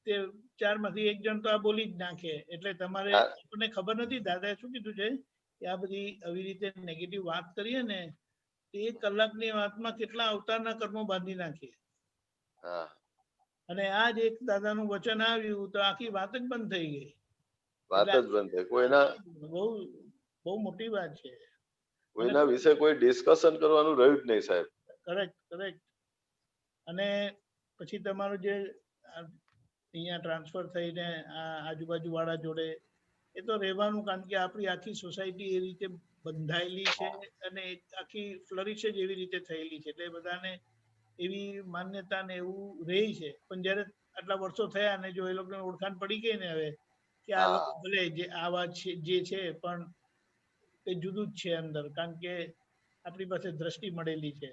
I: તે 4 માંથી 1 જણ તો આ બોલી જ નાખે. એટલે તમારે આપણને ખબર નથી દાદાએ શું કીધું છે કે આ બધી આવી રીતે નેગેટિવ વાત કરીએ ને 1 કલાકની વાતમાં કેટલા અવતારના કર્મો બાંધી નાખીએ. અને આ જ એક દાદાનું વચન આવ્યું તો આખી વાત જ બંધ થઈ ગઈ.
K: વાત જ બંધ થઈ. કોઈના
I: બહુ મોટી વાત છે.
K: કોઈના વિશે કોઈ ડિસ્કશન કરવાનું રહ્યું જ નહીં સાહેબ.
I: Correct correct. અને પછી તમારું જે અહીંયા ટ્રાન્સફર થઈને આજુબાજુ વાળા જોડે એ તો રહેવાનું, કારણ કે આપણી આખી સોસાયટી એ રીતે બંધાયેલી છે અને આખી ફ્લરિશ જ એવી રીતે થયેલી છે. એટલે બધાને એવી માન્યતા ને એવું રહે છે. પણ જયારે આટલા વર્ષો થયા ને જો એ લોકોને ઓળખાણ પડી ગઈ ને હવે કે આ લોકો ભલે જે આ વાત જે છે પણ એ જુદું જ છે અંદર, કારણ કે આપણી પાસે દ્રષ્ટિ મળેલી છે.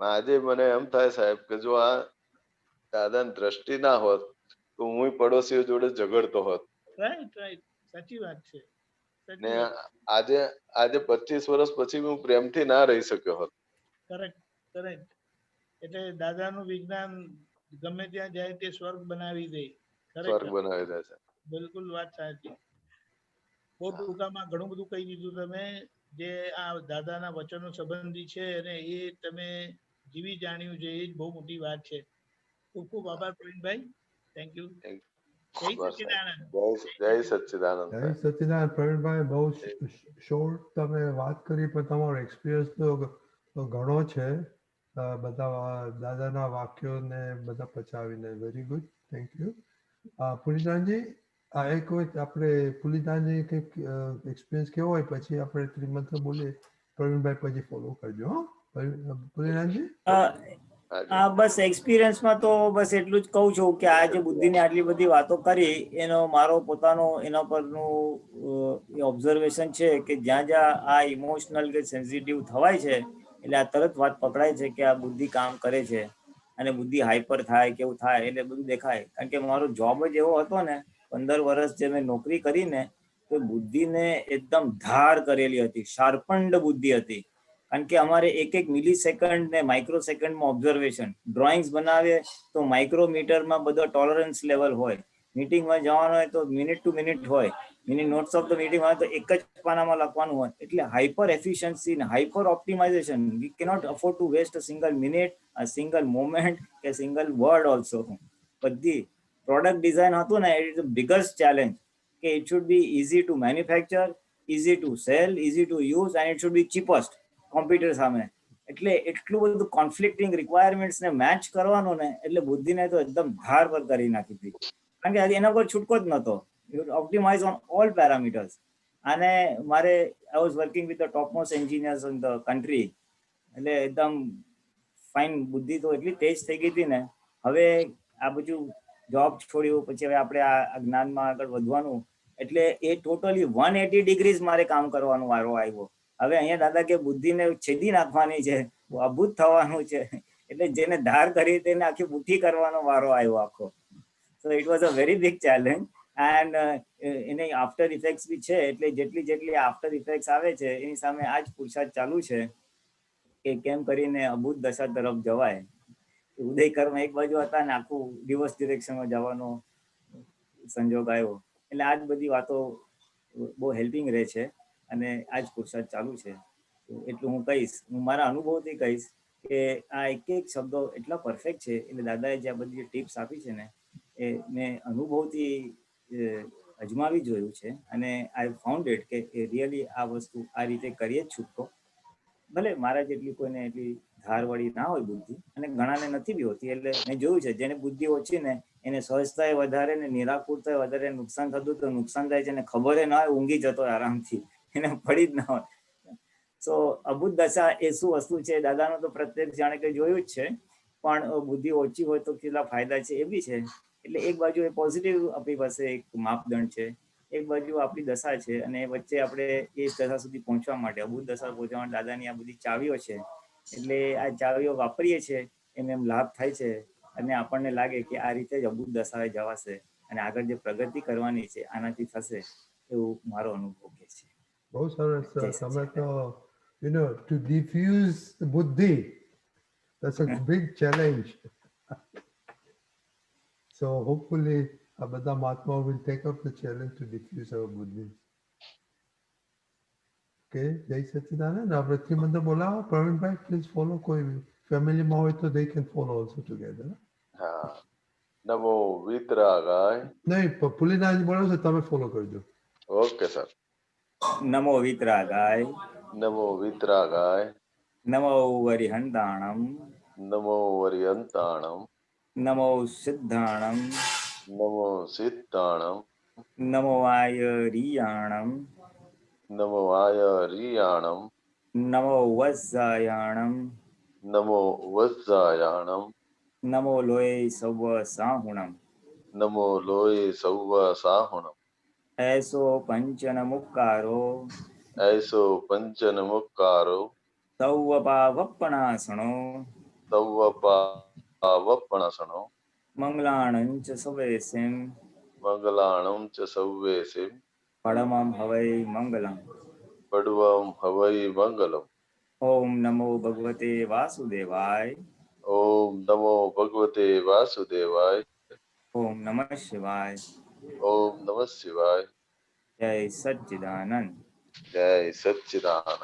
K: આજે મને એમ થાય સાહેબ કે જો આ દાદાની દ્રષ્ટિ ના હોત તો હું પડોશીઓ જોડે ઝઘડતો હોત.
I: રાઈટ રાઈટ, સાચી વાત છે.
K: ને આજે 25 વર્ષ પછી હું પ્રેમથી ના રહી શક્યો હોત.
I: Correct correct. એટલે દાદાનું વિજ્ઞાન ગમે ત્યાં જાય તે સ્વર્ગ બનાવી દે.
K: સ્વર્ગ બનાવી દે છે.
I: બિલકુલ વાત સાચી. બહુ ટૂંકામાં ઘણું બધું કહી દીધું તમે. જે આ દાદાના વચનો સંબંધી છે અને એ તમે જીવી જાણ્યું છે એ જ બહુ મોટી વાત છે. ખૂબ ખૂબ આભાર પ્રવીણભાઈ. Thank you. જય સચ્ચિદાનંદ.
K: જય સચ્ચિદાનંદ.
E: જય સચ્ચિદાનંદ પ્રવીણભાઈ, બહુ શોર્ટ તમે વાત કરી પણ તમારો એક્સપિરિયન્સ તો ઘણો છે. બધા દાદાના વાક્યોને બધા પચાવીને વેરી ગુડ, થેન્ક યુ. પુલિદાનજી, આ એક વખત આપણે પુલિદાનજી કંઈક એક્સપિરિયન્સ કેવો હોય પછી આપણે ત્રિમંત્ર બોલીએ. પ્રવીણભાઈ પછી ફોલો કરજો. પુલિદાનજી,
A: બસ એક્સપિરિયન્સમાં તો બસ એટલું જ કહું છું કે આ જે બુદ્ધિની આટલી બધી વાતો કરી એનો મારો પોતાનો એના પરનું ઓબ્ઝર્વેશન છે કે જ્યાં જ્યાં આ ઇમોશનલ કે સેન્સિટિવ થવાય છે એટલે આ તરત વાત પકડાય છે કે આ બુદ્ધિ કામ કરે છે અને બુદ્ધિ હાઈપર થાય કેવું થાય એટલે બધું દેખાય. કારણ કે મારો જોબ જ એવો હતો ને, 15 વર્ષ જે મેં નોકરી કરીને તો બુદ્ધિને એકદમ ધાર કરેલી હતી, શાર્પન્ડ બુદ્ધિ હતી. કારણ કે અમારે એક મિલી સેકન્ડ ને માઇક્રો સેકન્ડમાં ઓબ્ઝર્વેશન, ડ્રોઈંગ્સ બનાવીએ તો માઇક્રોમીટરમાં બધો ટોલરન્સ લેવલ હોય, મીટિંગમાં જવાનું હોય તો મિનિટ ટુ મિનિટ હોય, minute notes of the meeting હોય તો એક જ પાનામાં લખવાનું હોય. એટલે હાઇપર એફિશિયન્સી ને hyper optimisation, we cannot afford to waste a single minute, a single moment કે સિંગલ વર્ડ ઓલ્સો. બધી પ્રોડક્ટ ડિઝાઇન હતું ને, it is the biggest challenge કે it should be easy to manufacture, easy to sell, easy to use and it should be cheapest computer સામે. એટલે એટલું બધું કોન્ફ્લિક્ટિંગ રિક્વાયરમેન્ટ્સને match કરવાનું ને એટલે બુદ્ધિને તો એકદમ ધાર પર કરી નાખી હતી. કારણ કે એના પર છૂટકો જ નહોતો. Optimize on all parameters. અને મારે I was working with the top most engineers in the country. એટલે એકદમ ફાઇન બુદ્ધિ તો એટલી તેજ થઈ ગઈ હતી ને. હવે આ બધું જોબ છોડ્યું પછી હવે આપણે આ જ્ઞાનમાં આગળ વધવાનું એટલે એ ટોટલી 180 ડિગ્રીઝ મારે કામ કરવાનો વારો આવ્યો. હવે અહીંયા દાદા કે બુદ્ધિને છેદી નાખવાની છે, અભૂત થવાનું છે. એટલે જેને ધાર કરી તેને આખી બુદ્ધિ કરવાનો વારો આવ્યો આખો. So it was a very big challenge. And એને આફ્ટર ઇફેક્ટ્સ બી છે. એટલે જેટલી આફ્ટર ઇફેક્ટ્સ આવે છે એની સામે આ જ પુરુષાર્થ ચાલુ છે કે કેમ કરીને અભૂત દશા તરફ જવાય. ઉદય કર્મ એક બાજુ હતા ને આખું રિવર્સ ડિરેક્શનમાં જવાનો સંજોગ આવ્યો. એટલે આ જ બધી વાતો બહુ હેલ્પિંગ રહે છે અને આ જ પુરુષાર્થ ચાલુ છે. એટલું હું કહીશ, હું મારા અનુભવથી કહીશ કે આ એક શબ્દો એટલા પરફેક્ટ છે. એટલે દાદાએ જે આ બધી ટિપ્સ આપી છે ને એ મેં અનુભવથી અજમાવી જોયું છે અને આઈ ફાઉન્ડેડ કે એ રિયલી આ વસ્તુ આ રીતે કરીએ જ છૂટકો. ભલે મારા જેટલી કોઈને એટલી ધારવાળી ના હોય બુદ્ધિ, અને ઘણાને નથી બી હોતી. એટલે મેં જોયું છે જેને બુદ્ધિ ઓછી ને એને સહજતા વધારે ને નિરાકુરતા વધારે નુકસાન થતું તો નુકસાન થાય છે અને ખબર ના હોય, ઊંઘી જતો હોય આરામથી, એને પડી જ ના હોય. સો અભૂત દશા એ શું વસ્તુ છે દાદાનું તો પ્રત્યેક જાણે કે જોયું જ છે. પણ બુદ્ધિ ઓછી હોય તો કેટલા ફાયદા છે એ બી છે. એટલે એક બાજુ એ પોઝિટિવ આપણી પાસે એક માપદંડ છે, એક બાજુ આપણી દશા છે અને વચ્ચે આપણે એ દશા સુધી પહોંચવા માટે, અભૂત દશા પહોંચવા માટે દાદાની આ બધી ચાવીઓ છે. એટલે આ ચાવીઓ વાપરીએ છીએ એમ લાભ થાય છે અને આપણને લાગે કે આ રીતે જ અભૂત દશાએ જવાશે અને આગળ જે પ્રગતિ કરવાની છે આનાથી થશે, એવું મારો અનુભવ કે છે.
E: બહુ સરસ. તમે તો to diffuse the buddhi, that's a big challenge. So hopefully આ બધા મહાત્માઓ will take up the challenge to diffuse our buddhi. Okay, જય સચ્ચિદાનંદ. આપણે ત્રિમંત્ર બોલાવો. Pravinbhai, please follow. કોઈ ફેમિલીમાં હોય તો they can follow also together.
K: હા. નમો વિતરાગાય.
E: નહીં, પુલિનાજી બોલો છો, તમે ફોલો કરજો.
K: Okay sir.
A: નમો વિતરાગાય.
K: નમો વિતરાગાય.
A: નમો વરિહંતાણમ.
K: નમો વરિહંતાણમ.
A: નમો સિદ્ધાણમ.
K: નમો સિદ્ધાણમ.
A: નમો આયરિયાણમ.
K: નમો આયરિયાણમ.
A: નમો વજ્જાયાણમ.
K: નમો વજ્જાયાણમ.
A: નમો લોય સવ સાહુણમ.
K: નમો લોય સૌવ સાહુણમ.
A: એસો પંચન મુક્કારો.
K: એસો પંચન મુક્કારો.
A: સૌવ પાવપણાસણો.
K: સૌવ પાવપણાસણો.
A: મંગલાણં ચ સવેસિમ.
K: મંગલાણં ચ સવ્વેસિમ.
A: પડમમ હવૈ મંગલમ.
K: પડવમ હવૈ મંગલમ.
A: ઓમ નમો ભગવતે વાસુદેવાય.
K: ઓમ નમો ભગવતે વાસુદેવાય.
A: ઓમ નમઃ શિવાય.
K: ઓમ નમઃ શિવાય.
A: જય સચ્ચિદાનંદ.
K: જય સચ્ચિદાનંદ.